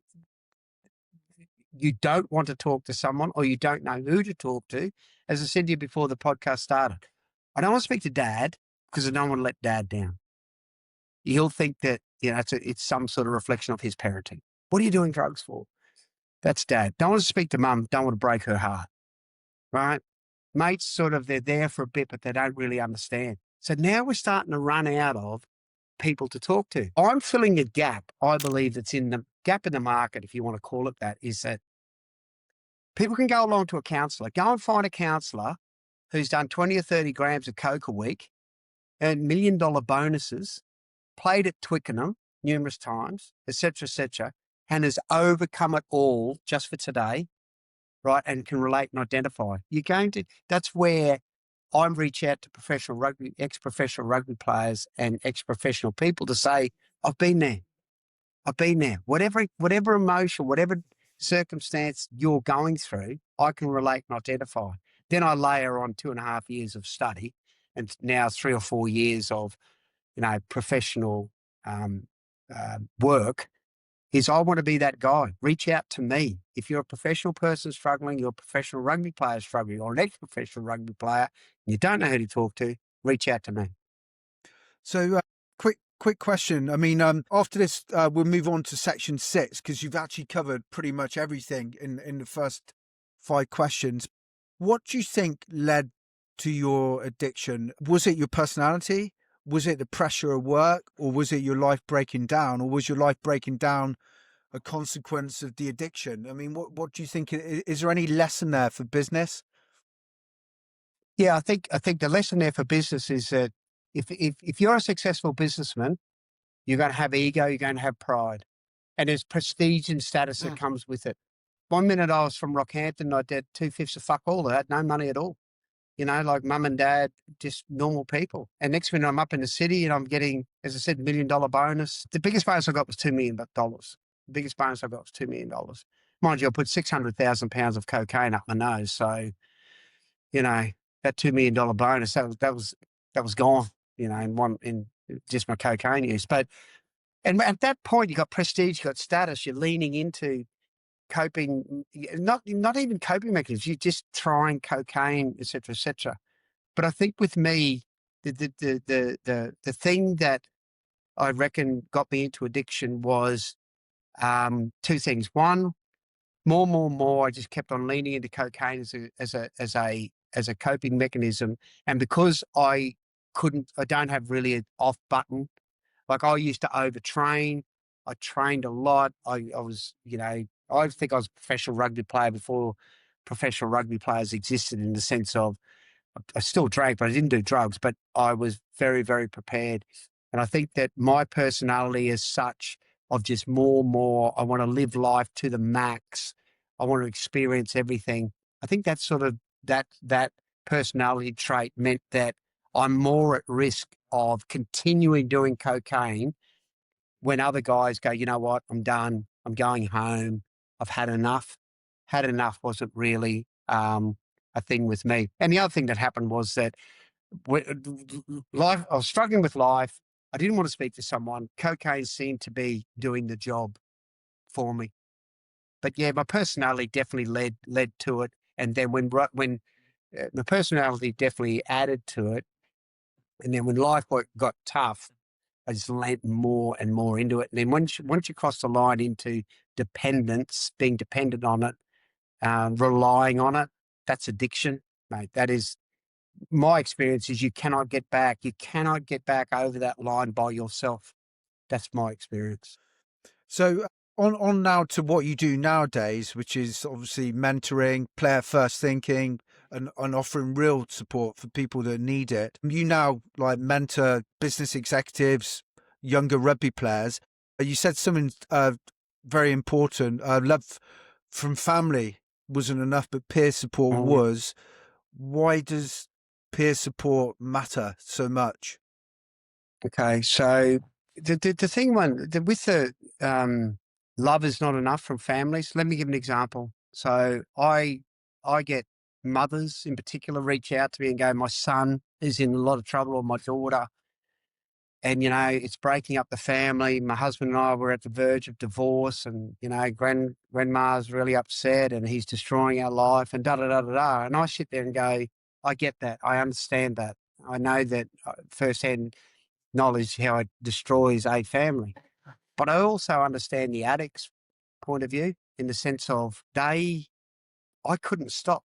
want to talk to someone, or you don't know who to talk to, as I said to you before the podcast started, I don't want to speak to Dad because I don't want to let Dad down. He'll think that, it's some sort of reflection of his parenting. What are you doing drugs for? That's Dad. Don't want to speak to Mum. Don't want to break her heart. Right? Mates, they're there for a bit, but they don't really understand. So now we're starting to run out of people to talk to. I'm filling a gap, I believe, that's in the gap in the market, if you want to call it that, is that people can go along to a counsellor. Go and find a counsellor who's done 20 or 30 grams of coke a week, earned $1 million bonuses, played at Twickenham numerous times, etc., and has overcome it all just for today, right, and can relate and identify. That's where I reach out to ex-professional rugby players and ex-professional people to say, I've been there. Whatever emotion, whatever circumstance you're going through, I can relate and identify. Then I layer on 2.5 years of study and now 3 or 4 years of, professional work. I want to be that guy. Reach out to me. If you're a professional person struggling, you're a professional rugby player struggling, or an ex-professional rugby player, and you don't know who to talk to, reach out to me. So, quick question. I mean, after this, we'll move on to section 6, because you've actually covered pretty much everything in the first 5 questions. What do you think led to your addiction? Was it your personality? Was it the pressure of work? Or was it your life breaking down? Or was your life breaking down a consequence of the addiction? I mean, what do you think? Is there any lesson there for business? Yeah, I think the lesson there for business is that if you're a successful businessman, you're going to have ego, you're going to have pride, and there's prestige and status that comes with it. One minute I was from Rockhampton, I did 2/5 of fuck all. I had no money at all. Like mum and dad, just normal people. And next minute I'm up in the city and I'm getting, as I said, $1 million bonus. The biggest bonus I got was $2 million. The biggest bonus I got was $2 million. Mind you, I put 600,000 pounds of cocaine up my nose. So, that $2 million bonus, that was gone, in just my cocaine use. And at that point, you got prestige, you got status, you're leaning into coping, not even coping mechanisms, you're just trying cocaine, etc. But I think with me, the thing that I reckon got me into addiction was 2 things. One, more, I just kept on leaning into cocaine as as a coping mechanism. And because I don't have really an off button. Like I used to overtrain. I trained a lot. I was, I think I was a professional rugby player before professional rugby players existed, in the sense of I still drank, but I didn't do drugs, but I was very, very prepared. And I think that my personality is such of just more, I want to live life to the max. I want to experience everything. I think that's sort of that personality trait meant that I'm more at risk of continuing doing cocaine when other guys go, you know what, I'm done. I'm going home. I've had enough. Had enough wasn't really a thing with me. And the other thing that happened was that I was struggling with life. I didn't want to speak to someone. Cocaine seemed to be doing the job for me. But yeah, my personality definitely led to it. And then when my personality definitely added to it, and then when life got tough, I just leant more and more into it. And then once you cross the line into dependence, being dependent on it, relying on it, that's addiction, mate. That is my experience. Is you cannot get back. You cannot get back over that line by yourself. That's my experience. So on now to what you do nowadays, which is obviously mentoring, player first thinking, and offering real support for people that need it. You now like mentor business executives, younger rugby players. You said something very important. Love from family wasn't enough, but peer support was. Why does peer support matter so much? Okay, so the thing with the love is not enough from families. Let me give an example. So I get mothers in particular reach out to me and go, my son is in a lot of trouble, or my daughter, and it's breaking up the family. My husband and I were at the verge of divorce, and grandma's really upset, and he's destroying our life, and da da da da da. And I sit there and go, I get that, I understand that, I know that firsthand knowledge how it destroys a family. But I also understand the addict's point of view, in the sense of I couldn't stop.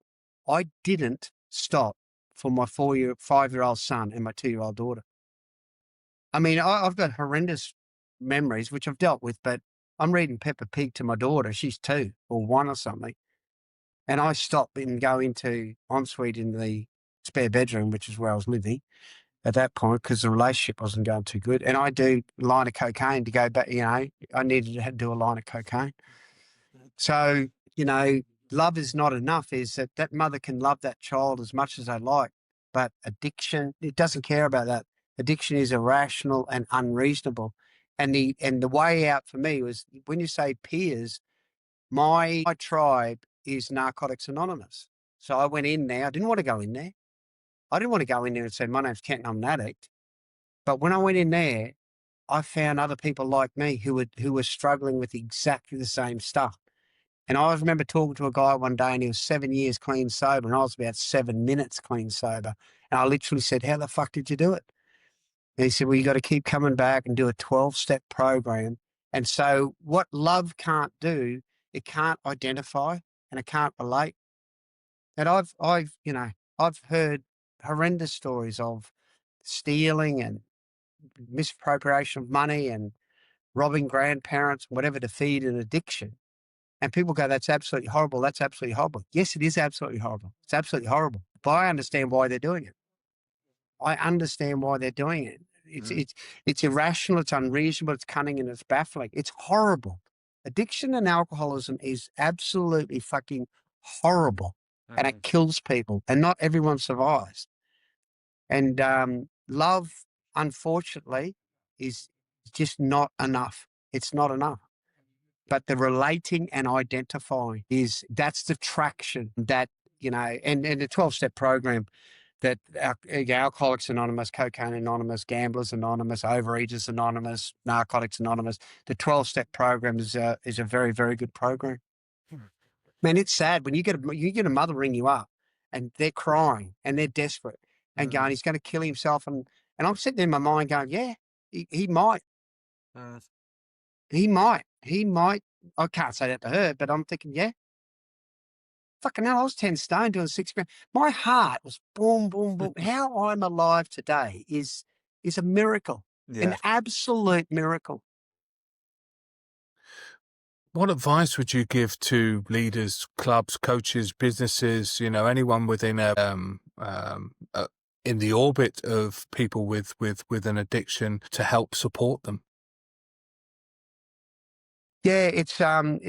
I didn't stop for my 5-year-old son and my 2-year-old daughter. I mean, I've got horrendous memories, which I've dealt with, but I'm reading Peppa Pig to my daughter. She's 2 or 1 or something. And I stop and go into ensuite in the spare bedroom, which is where I was living at that point, because the relationship wasn't going too good. And I do a line of cocaine to go back, I needed to do a line of cocaine. So, love is not enough, is that mother can love that child as much as they like, but addiction, it doesn't care about that. Addiction is irrational and unreasonable. And the way out for me was, when you say peers, my tribe is Narcotics Anonymous. So I went in there. I didn't want to go in there. I didn't want to go in there and say, my name's Kent and I'm an addict. But when I went in there, I found other people like me who were struggling with exactly the same stuff. And I remember talking to a guy one day, and he was 7 years clean sober, and I was about 7 minutes clean sober. And I literally said, how the fuck did you do it? And he said, well, you got to keep coming back and do a 12-step program. And so what love can't do, it can't identify and it can't relate. And I've heard horrendous stories of stealing and misappropriation of money and robbing grandparents, whatever, to feed an addiction. And people go, that's absolutely horrible. That's absolutely horrible. Yes, it is absolutely horrible. It's absolutely horrible. But I understand why they're doing it. I understand why they're doing it. It's irrational, it's unreasonable, it's cunning, and it's baffling. It's horrible. Addiction and alcoholism is absolutely fucking horrible. And it kills people, and not everyone survives. And love, unfortunately, is just not enough. It's not enough. But the relating and identifying that's the traction that, and the 12-step program that Alcoholics Anonymous, Cocaine Anonymous, Gamblers Anonymous, Overeaters Anonymous, Narcotics Anonymous, the 12-step program is a very, very good program. Man, it's sad when you get a mother ring you up and they're crying and they're desperate and going, he's going to kill himself. And I'm sitting there in my mind going, yeah, he might. He might. I can't say that to her, but I'm thinking, yeah. fucking hell, I was 10 stone doing 6 grand. My heart was boom, boom, boom. How I'm alive today is a miracle, an Yeah. absolute miracle. What advice would you give to leaders, clubs, coaches, businesses, anyone within in the orbit of people with an addiction to help support them? Yeah, it's an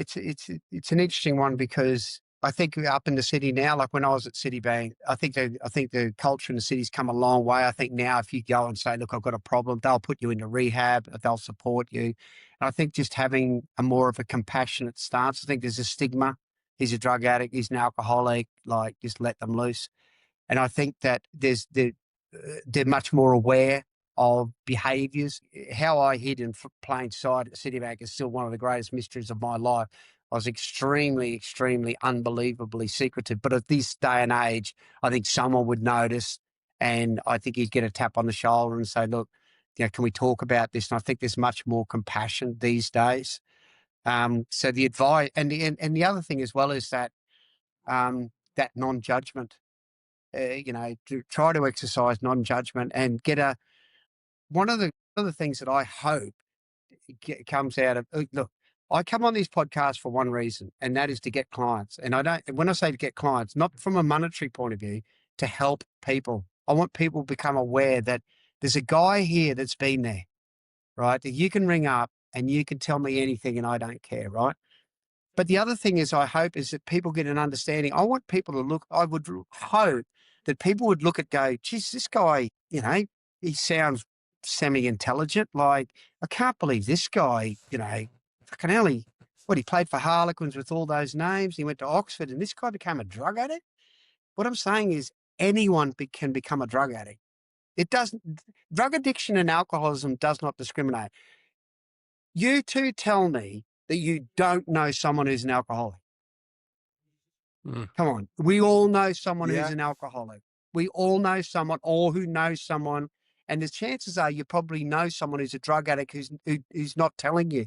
interesting one because I think up in the city now, like when I was at Citibank, I think the culture in the city's come a long way. I think now if you go and say, look, I've got a problem, they'll put you into rehab, they'll support you. And I think just having a more of a compassionate stance, I think there's a stigma. He's a drug addict, he's an alcoholic, like just let them loose. And I think that they're much more aware of behaviours. How I hid in plain sight at Citibank is still one of the greatest mysteries of my life. I was extremely, extremely, unbelievably secretive. But at this day and age, I think someone would notice, and I think you'd get a tap on the shoulder and say, look, can we talk about this? And I think there's much more compassion these days. So the advice, and the other thing as well is that that non-judgment. To try to exercise non-judgment and get one of the things that I hope comes out of, look, I come on these podcasts for one reason, and that is to get clients. And when I say to get clients, not from a monetary point of view, to help people. I want people to become aware that there's a guy here that's been there, right? That you can ring up and you can tell me anything and I don't care, right? But the other thing is, I hope is that people get an understanding. I want people to look, I would hope that people would look at, go, geez, this guy, he sounds semi-intelligent. Like, I can't believe this guy, fucking hell, he played for Harlequins with all those names. He went to Oxford and this guy became a drug addict. What I'm saying is anyone can become a drug addict. It doesn't, drug addiction and alcoholism does not discriminate. You two tell me that you don't know someone who's an alcoholic. Mm. Come on. We all know someone who's Yeah. an alcoholic. We all know someone or who knows someone. And the chances are you probably know someone who's a drug addict who's not telling you.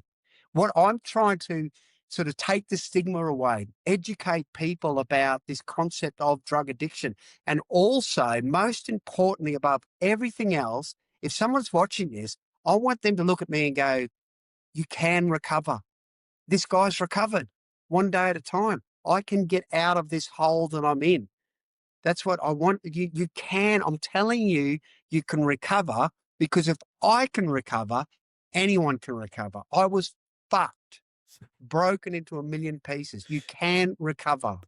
What I'm trying to sort of take the stigma away, educate people about this concept of drug addiction. And also, most importantly, above everything else, if someone's watching this, I want them to look at me and go, you can recover. This guy's recovered one day at a time. I can get out of this hole that I'm in. That's what I want. You can. I'm telling you, you can recover, because if I can recover, anyone can recover. I was fucked, broken into a million pieces. You can recover.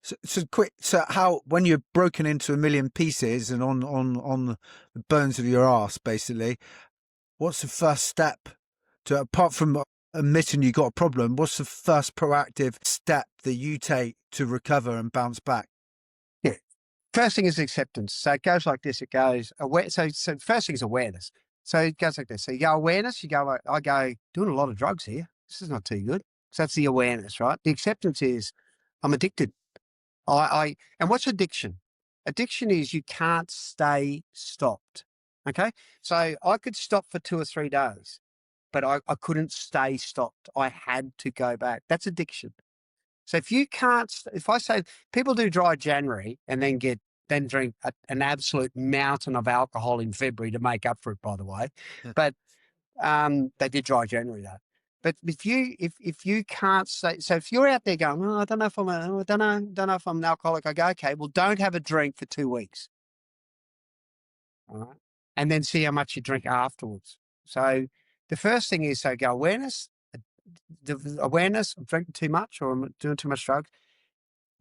So how, when you're broken into a million pieces and on the bones of your ass, basically, what's the first step to, apart from admitting you got a problem, what's the first proactive step that you take to recover and bounce back? Yeah. First thing is acceptance. So it goes like this. It goes aware. So first thing is awareness. So it goes like this. So you go awareness. You go like, I go doing a lot of drugs here. This is not too good. So that's the awareness, right? The acceptance is I'm addicted. And what's addiction? Addiction is you can't stay stopped. Okay. So I could stop for 2 or 3 days, but I couldn't stay stopped. I had to go back. That's addiction. So if you can't, if I say people do dry January and then drink an absolute mountain of alcohol in February to make up for it, by the way, but they did dry January though. But if you can't say, so if you're out there going, I don't know if I don't know if I'm an alcoholic, I go, okay, well, don't have a drink for 2 weeks, all right, and then see how much you drink afterwards. So the first thing is, so go awareness. The awareness, I'm drinking too much or I'm doing too much drugs.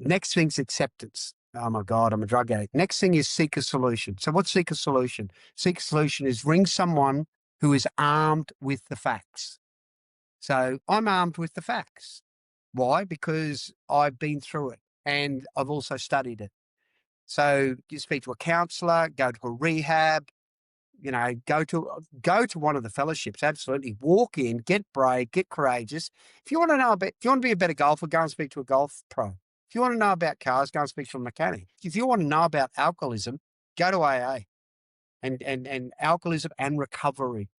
Next thing's acceptance. Oh my God, I'm a drug addict. Next thing is seek a solution. So what's seek a solution? Seek a solution is ring someone who is armed with the facts. So I'm armed with the facts. Why? Because I've been through it and I've also studied it. So you speak to a counselor, go to a rehab, go to one of the fellowships. Absolutely. Walk in, get brave, get courageous. If you want to be a better golfer, go and speak to a golf pro. If you want to know about cars, go and speak to a mechanic. If you want to know about alcoholism, go to AA and alcoholism and recovery.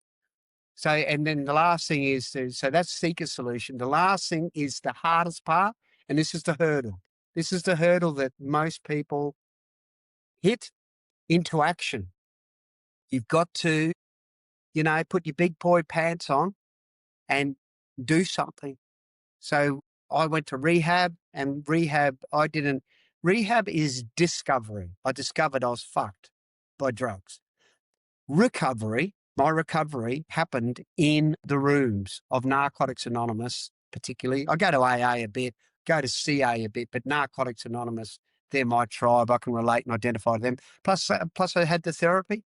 So, and then the last thing is, so that's seek a solution. The last thing is the hardest part, and this is the hurdle. This is the hurdle that most people hit into action. You've got to, put your big boy pants on and do something. So I went to rehab, and rehab is discovery. I discovered I was fucked by drugs. My recovery happened in the rooms of Narcotics Anonymous, particularly. I go to AA a bit, go to CA a bit, but Narcotics Anonymous, they're my tribe. I can relate and identify them. Plus I had the therapy.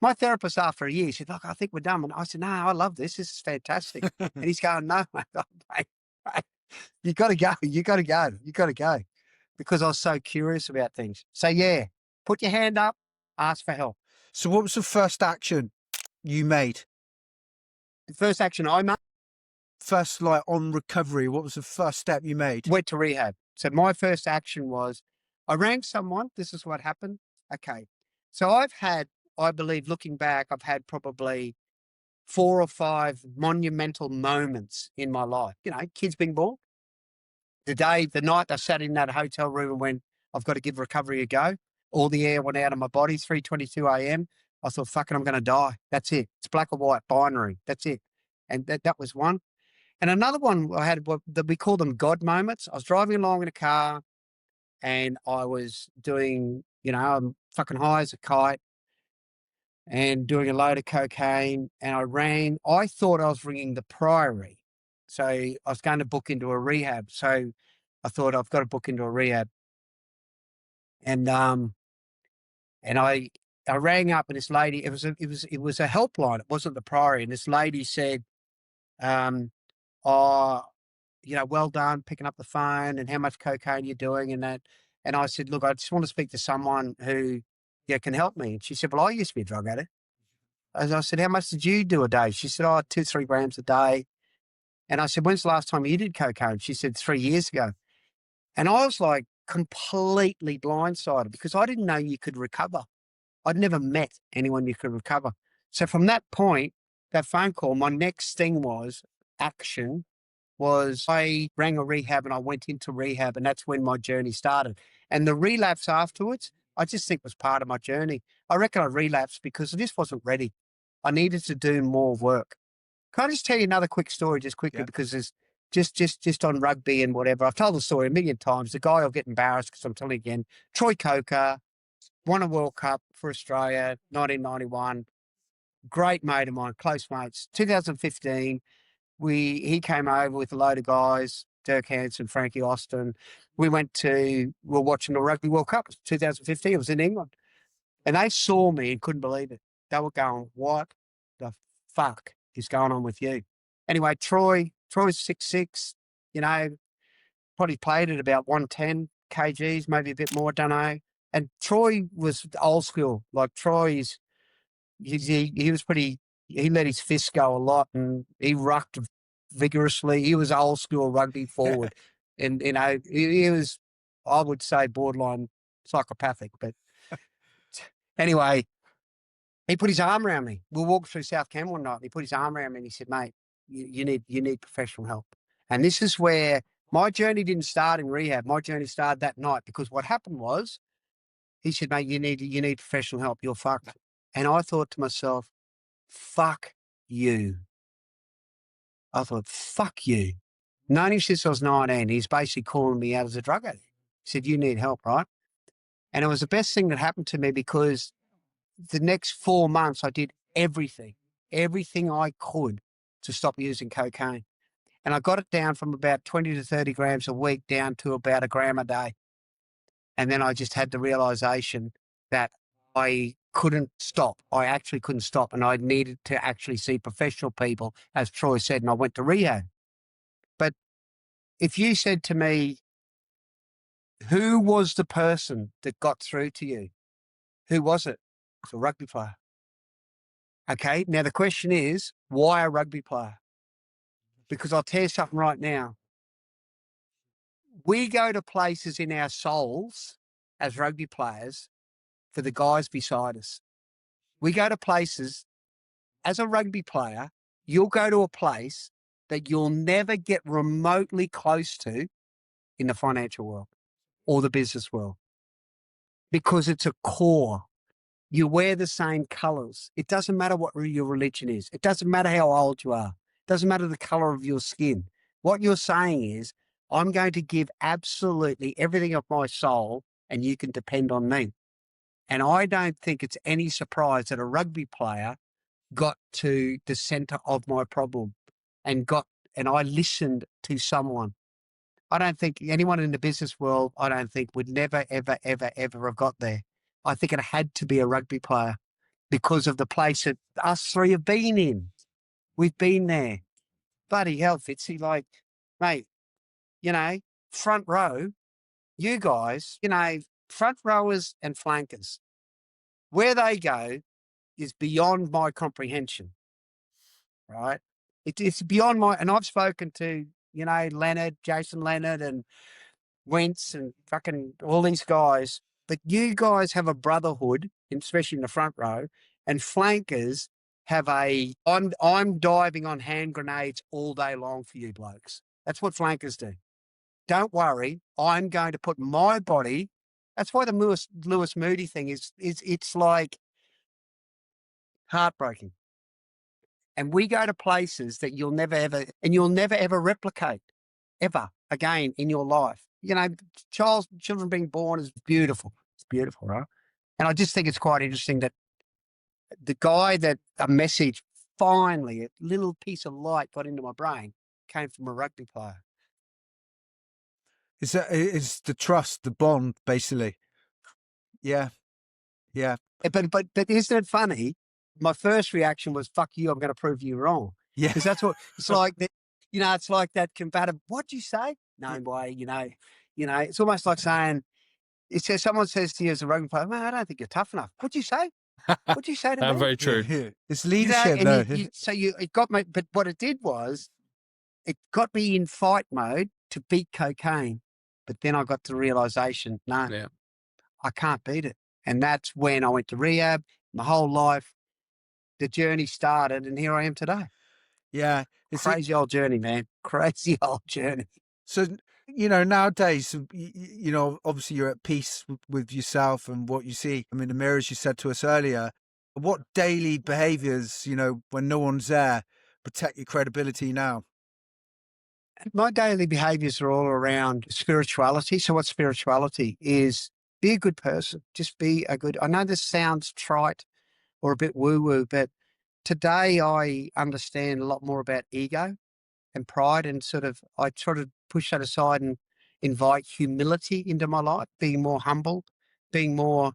My therapist, after a year, said, "Look, I think we're done." And I said, "No, I love this. This is fantastic." And he's going, "No, mate, mate, you got to go. You got to go. You got to go." Because I was so curious about things. So, yeah, put your hand up, ask for help. So what was the first action you made? The first action I made, First, like on recovery, what was the first step you made? went to rehab. So my first action was I rang someone. This is what happened. Okay. So I believe looking back, I've had probably 4 or 5 monumental moments in my life. Kids being born. The night I sat in that hotel room and went, I've got to give recovery a go. All the air went out of my body, 3:22 a.m. I thought, fucking, I'm going to die. That's it. It's black or white, binary. That's it. And that was one. And another one I had, we call them God moments. I was driving along in a car and I was doing, I'm fucking high as a kite and doing a load of cocaine. And I thought I was ringing the Priory. So I was going to book into a rehab. So I thought I've got to book into a rehab. And I rang up, and this lady, it was a helpline. It wasn't the Priory. And this lady said, "Oh, well done picking up the phone, and how much cocaine you're doing and that." And I said, "Look, I just want to speak to someone who can help me." And she said, "Well, I used to be a drug addict." As I said, "How much did you do a day?" She said, "Oh, 2-3 grams a day." And I said, "When's the last time you did cocaine?" She said, 3 years ago. And I was like completely blindsided because I didn't know you could recover. I'd never met anyone you could recover. So from that point, that phone call, my next thing was action. I rang a rehab and I went into rehab, and that's when my journey started. And the relapse afterwards, I just think was part of my journey. I reckon I relapsed because I just wasn't ready. I needed to do more work. Can I just tell you another quick story just quickly? Yeah. Because there's just on rugby and whatever. I've told the story a million times. The guy, I'll get embarrassed because I'm telling you again, Troy Coker, won a World Cup for Australia, 1991. Great mate of mine, close mates. 2015, he came over with a load of guys, Dirk Hansen, Frankie Austin. We were watching the Rugby World Cup, 2015. It was in England. And they saw me and couldn't believe it. They were going, "What the fuck is going on with you?" Anyway, Troy's 6'6", probably played at about 110 kgs, maybe a bit more, don't know. And Troy was old school. Like he was pretty, he let his fists go a lot and he rucked vigorously. He was old school rugby forward. And, he was, I would say, borderline psychopathic. But anyway, he put his arm around me. We walked through South Cam one night. And he put his arm around me and he said, "Mate, you need professional help." And this is where my journey didn't start in rehab. My journey started that night, because what happened was he said, "Mate, you need professional help. You're fucked." And I thought to myself, fuck you. I thought, fuck you. Known him since I was 19. He's basically calling me out as a drug addict. He said, "You need help," right? And it was the best thing that happened to me, because the next 4 months I did everything I could to stop using cocaine. And I got it down from about 20 to 30 grams a week down to about a gram a day. And then I just had the realization that I couldn't stop. I actually couldn't stop. And I needed to actually see professional people, as Troy said, and I went to rehab. But if you said to me, who was the person that got through to you? Who was it? It's a rugby player. Okay, now the question is, why a rugby player? Because I'll tell you something right now. We go to places in our souls as rugby players for the guys beside us. We go to places as a rugby player. You'll go to a place that you'll never get remotely close to in the financial world. or the business world because it's a core. You wear the same colors. It doesn't matter what your religion is. It doesn't matter how old you are. It doesn't matter the color of your skin. What you're saying is, I'm going to give absolutely everything of my soul and you can depend on me. And I don't think it's any surprise that a rugby player got to the center of my problem and I listened to someone. I don't think anyone in the business world, I don't think would never, ever, ever, ever have got there. I think it had to be a rugby player because of the place that us three have been in. We've been there. Bloody hell, Fitzy, like, mate, front row, you guys, front rowers and flankers, where they go is beyond my comprehension, right? It's beyond and I've spoken to, Leonard, Jason Leonard and Wentz and fucking all these guys, but you guys have a brotherhood, especially in the front row, and flankers have I'm diving on hand grenades all day long for you blokes. That's what flankers do. Don't worry, I'm going to put my body. That's why the Lewis Moody thing is it's like heartbreaking. And we go to places that you'll never ever replicate ever again in your life. Children being born is beautiful. It's beautiful, right? And I just think it's quite interesting that the guy that a message finally, a little piece of light got into my brain came from a rugby player. It's the trust, the bond, basically. Yeah. Yeah. But isn't it funny? My first reaction was, fuck you, I'm going to prove you wrong. Yeah. Because that's what it's like. It's like that combative, what'd you say? No way, it's almost like saying, someone says to you as a rugby player, man, I don't think you're tough enough. What'd you say? What'd you say to me? Very true. Yeah. It's leadership, it got me, but what it did was, it got me in fight mode to beat cocaine. But then I got the realization, no, I can't beat it. And that's when I went to rehab. My whole life, the journey started, and here I am today. Yeah. It's crazy old journey, man. Crazy old journey. So, nowadays, obviously you're at peace with yourself and what you see. I mean, the mirrors you said to us earlier, what daily behaviors, when no one's there, protect your credibility now? My daily behaviors are all around spirituality. So what spirituality is, be a good person. Just be I know this sounds trite or a bit woo-woo, but today I understand a lot more about ego and pride, and I push that aside and invite humility into my life, being more humble, being more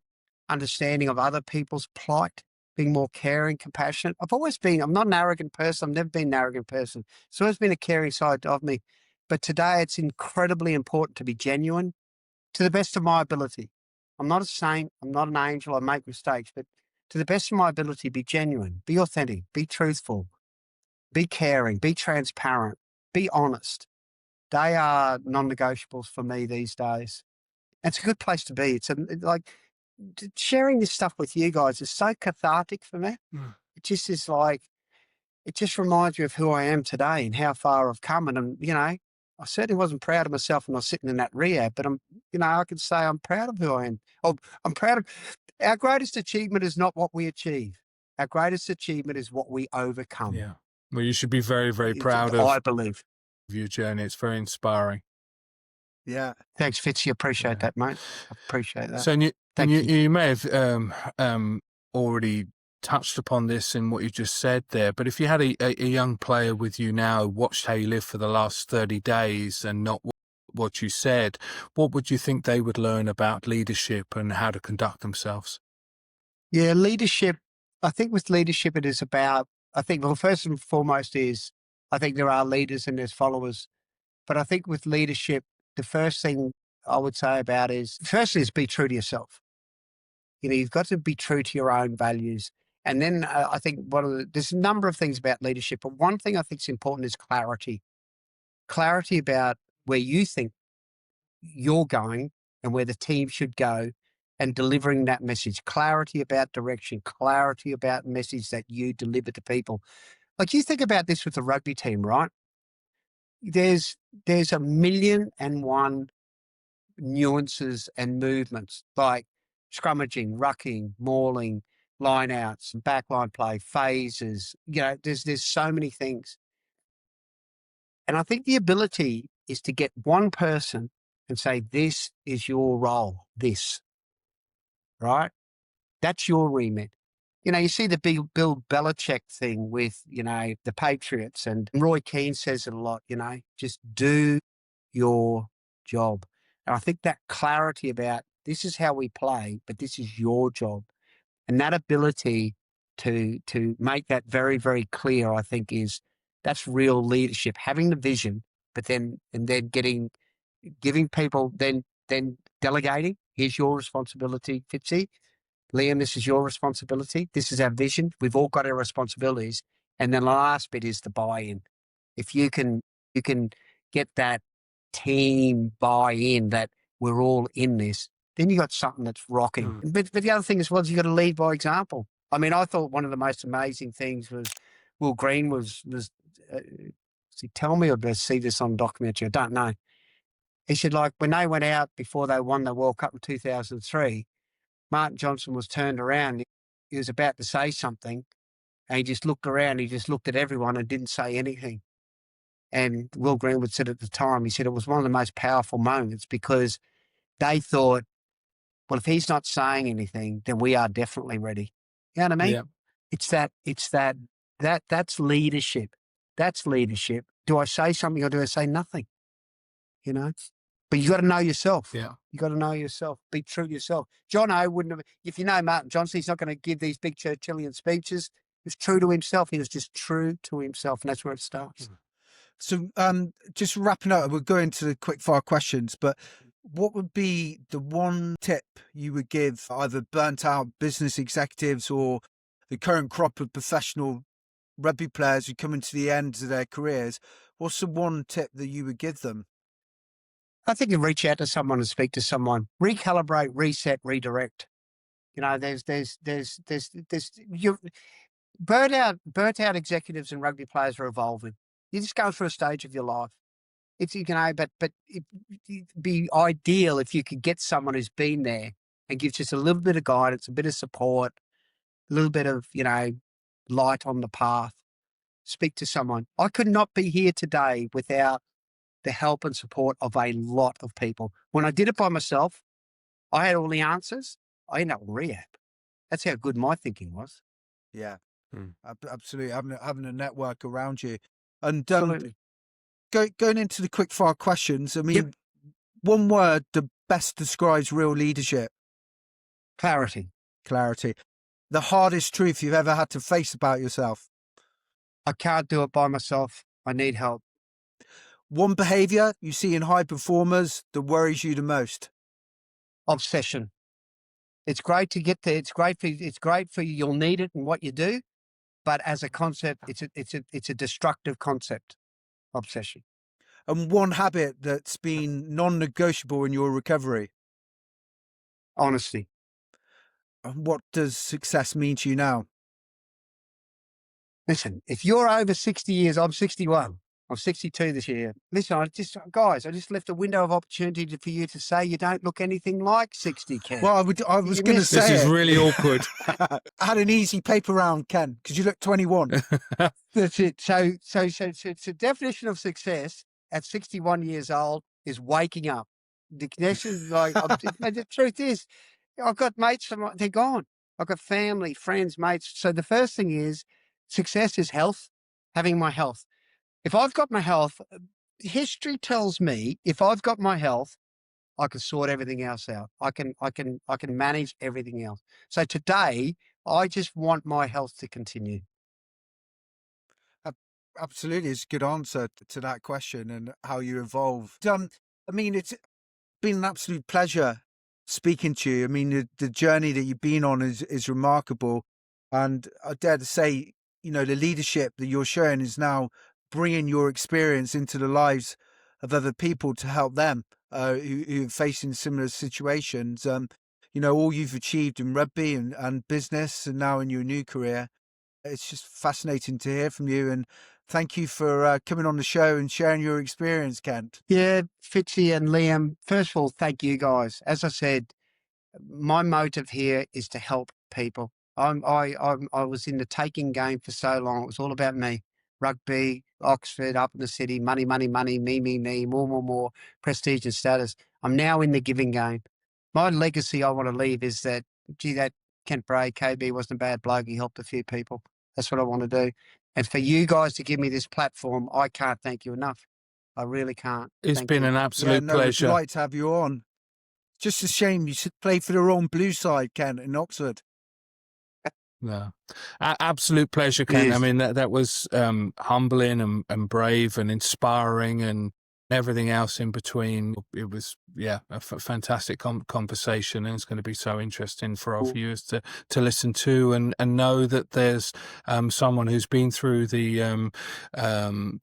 understanding of other people's plight, being more caring, compassionate. I'm not an arrogant person. I've never been an arrogant person. It's always been a caring side of me. But today it's incredibly important to be genuine to the best of my ability. I'm not a saint. I'm not an angel. I make mistakes, but to the best of my ability, be genuine, be authentic, be truthful, be caring, be transparent, be honest. They are non-negotiables for me these days. And it's a good place to be. It's like sharing this stuff with you guys is so cathartic for me. It just is like, it just reminds me of who I am today and how far I've come. And I certainly wasn't proud of myself when I was sitting in that rehab, but I can say I'm proud of who I am. I'm proud of, our greatest achievement is not what we achieve. Our greatest achievement is what we overcome. Yeah. Well, you should be very, very proud I believe. of your journey. It's very inspiring. Yeah. Thanks, Fitzy. Appreciate that, mate. I appreciate that. So, Thank you. You may have already touched upon this in what you just said there, but if you had a young player with you now who watched how you lived for the last 30 days and not what you said, what would you think they would learn about leadership and how to conduct themselves? Yeah, leadership. I think with leadership, it is about, first and foremost is, I think there are leaders and there's followers. But I think with leadership, the first thing I would say about firstly is be true to yourself. You've got to be true to your own values. And then I think there's a number of things about leadership, but one thing I think is important is clarity. Clarity about where you think you're going and where the team should go, and delivering that message. Clarity about direction, clarity about message that you deliver to people. Like, you think about this with the rugby team, right? There's 1,000,001 nuances and movements like scrummaging, rucking, mauling, line outs, backline play, phases. There's so many things. And I think the ability is to get one person and say, this is your role, this, right? That's your remit. You see the Bill Belichick thing with, the Patriots, and Roy Keane says it a lot, just do your job. And I think that clarity about this is how we play, but this is your job. And that ability to make that very, very clear, I think that's real leadership, having the vision, but then giving people, then delegating. Here's your responsibility, Fitzy. Liam, this is your responsibility. This is our vision. We've all got our responsibilities. And then the last bit is the buy-in. If you can get that team buy-in that we're all in this, then you got something that's rocking. But the other thing as well is you got to lead by example. I mean, I thought one of the most amazing things was Will Green was he tell me, or did I see this on documentary? I don't know. He said, like, when they went out before they won the World Cup in 2003, Martin Johnson was turned around. He was about to say something, and he just looked around. He just looked at everyone and didn't say anything. And Will Greenwood said at the time, he said it was one of the most powerful moments because they thought, well, if he's not saying anything, then we are definitely ready. You know what I mean? Yeah. That's leadership. That's leadership. Do I say something or do I say nothing? But you got to know yourself. Yeah. You got to know yourself. Be true to yourself. John O wouldn't have, if you know Martin Johnson, he's not going to give these big Churchillian speeches. He was true to himself. He was just true to himself. And that's where it starts. So just wrapping up, we'll go into the quick fire questions, but what would be the one tip you would give either burnt out business executives or the current crop of professional rugby players who come into the end of their careers? What's the one tip that you would give them? I think you reach out to someone and speak to someone, recalibrate, reset, redirect. There's burnt out executives and rugby players are evolving. You're just going through a stage of your life. It's, but it'd be ideal if you could get someone who's been there and give just a little bit of guidance, a bit of support, a little bit of, light on the path. Speak to someone. I could not be here today without the help and support of a lot of people. When I did it by myself, I had all the answers. I ended up in rehab. That's how good my thinking was. Yeah, absolutely. Having a network around you. And Absolutely. Going into the quick fire questions, I mean, one word that best describes real leadership. Clarity. Clarity. The hardest truth you've ever had to face about yourself. I can't do it by myself. I need help. One behavior you see in high performers that worries you the most. Obsession. It's great to get there. It's great for you. You'll need it in what you do, but as a concept, it's a destructive concept. Obsession. And one habit that's been non-negotiable in your recovery. Honesty. And what does success mean to you now? Listen, if you're over 60 years, I'm 61. I'm 62 this year. Listen, I just left a window of opportunity for you to say you don't look anything like 60, Ken. Well, I was going to say this is really awkward. I had an easy paper round, Ken, because you look 21. That's it. So the definition of success at 61 years old is waking up. The connection, the truth is, I've got mates, they're gone. I've got family, friends, mates. So the first thing is success is health, having my health. If I've got my health, history tells me if I've got my health, I can sort everything else out. I can manage everything else. So today, I just want my health to continue. Absolutely. It's a good answer to that question and how you evolved. I mean, it's been an absolute pleasure speaking to you. I mean, the journey that you've been on is remarkable. And I dare to say, the leadership that you're showing is now bringing your experience into the lives of other people to help them who are facing similar situations. All you've achieved in rugby and business and now in your new career, it's just fascinating to hear from you. And Thank you for coming on the show and sharing your experience, Kent. Yeah, Fitzy and Liam, first of all, thank you guys. As I said, my motive here is to help people. I was in the taking game for so long. It was all about me. Rugby, Oxford, up in the city, money, money, money, me, more, prestige and status. I'm now in the giving game. My legacy I want to leave is that, gee, that Kent Bray, KB wasn't a bad bloke. He helped a few people. That's what I want to do. And for you guys to give me this platform, I can't thank you enough. I really can't. It's Thank been you. an Yeah, absolute no, we'd pleasure. like to have you on. Just a shame you should play for the wrong blue side, Kent, in Oxford. No, absolute pleasure, Ken. I Yes. mean, that was humbling and brave and inspiring and everything else in between. It was, yeah, a fantastic conversation, and it's going to be so interesting for our viewers to listen to and know that there's someone who's been through the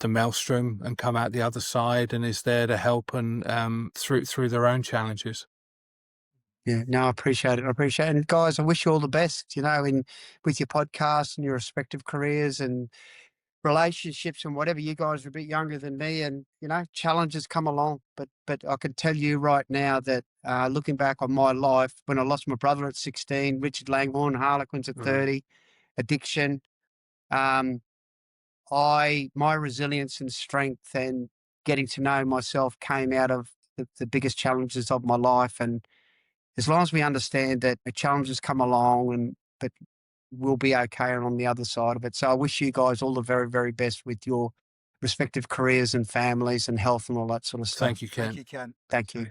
maelstrom and come out the other side and is there to help and through their own challenges. Yeah, no, I appreciate it. I appreciate it. And guys, I wish you all the best, with your podcast and your respective careers and relationships and whatever. You guys are a bit younger than me and, challenges come along. But I can tell you right now that looking back on my life, when I lost my brother at 16, Richard Langhorne, Harlequins at 30, addiction, my resilience and strength and getting to know myself came out of the biggest challenges of my life. And as long as we understand that the challenges come along but we'll be okay and on the other side of it. So I wish you guys all the very, very best with your respective careers and families and health and all that sort of stuff. Thank you, Ken. Thank you, Kent. Thank you.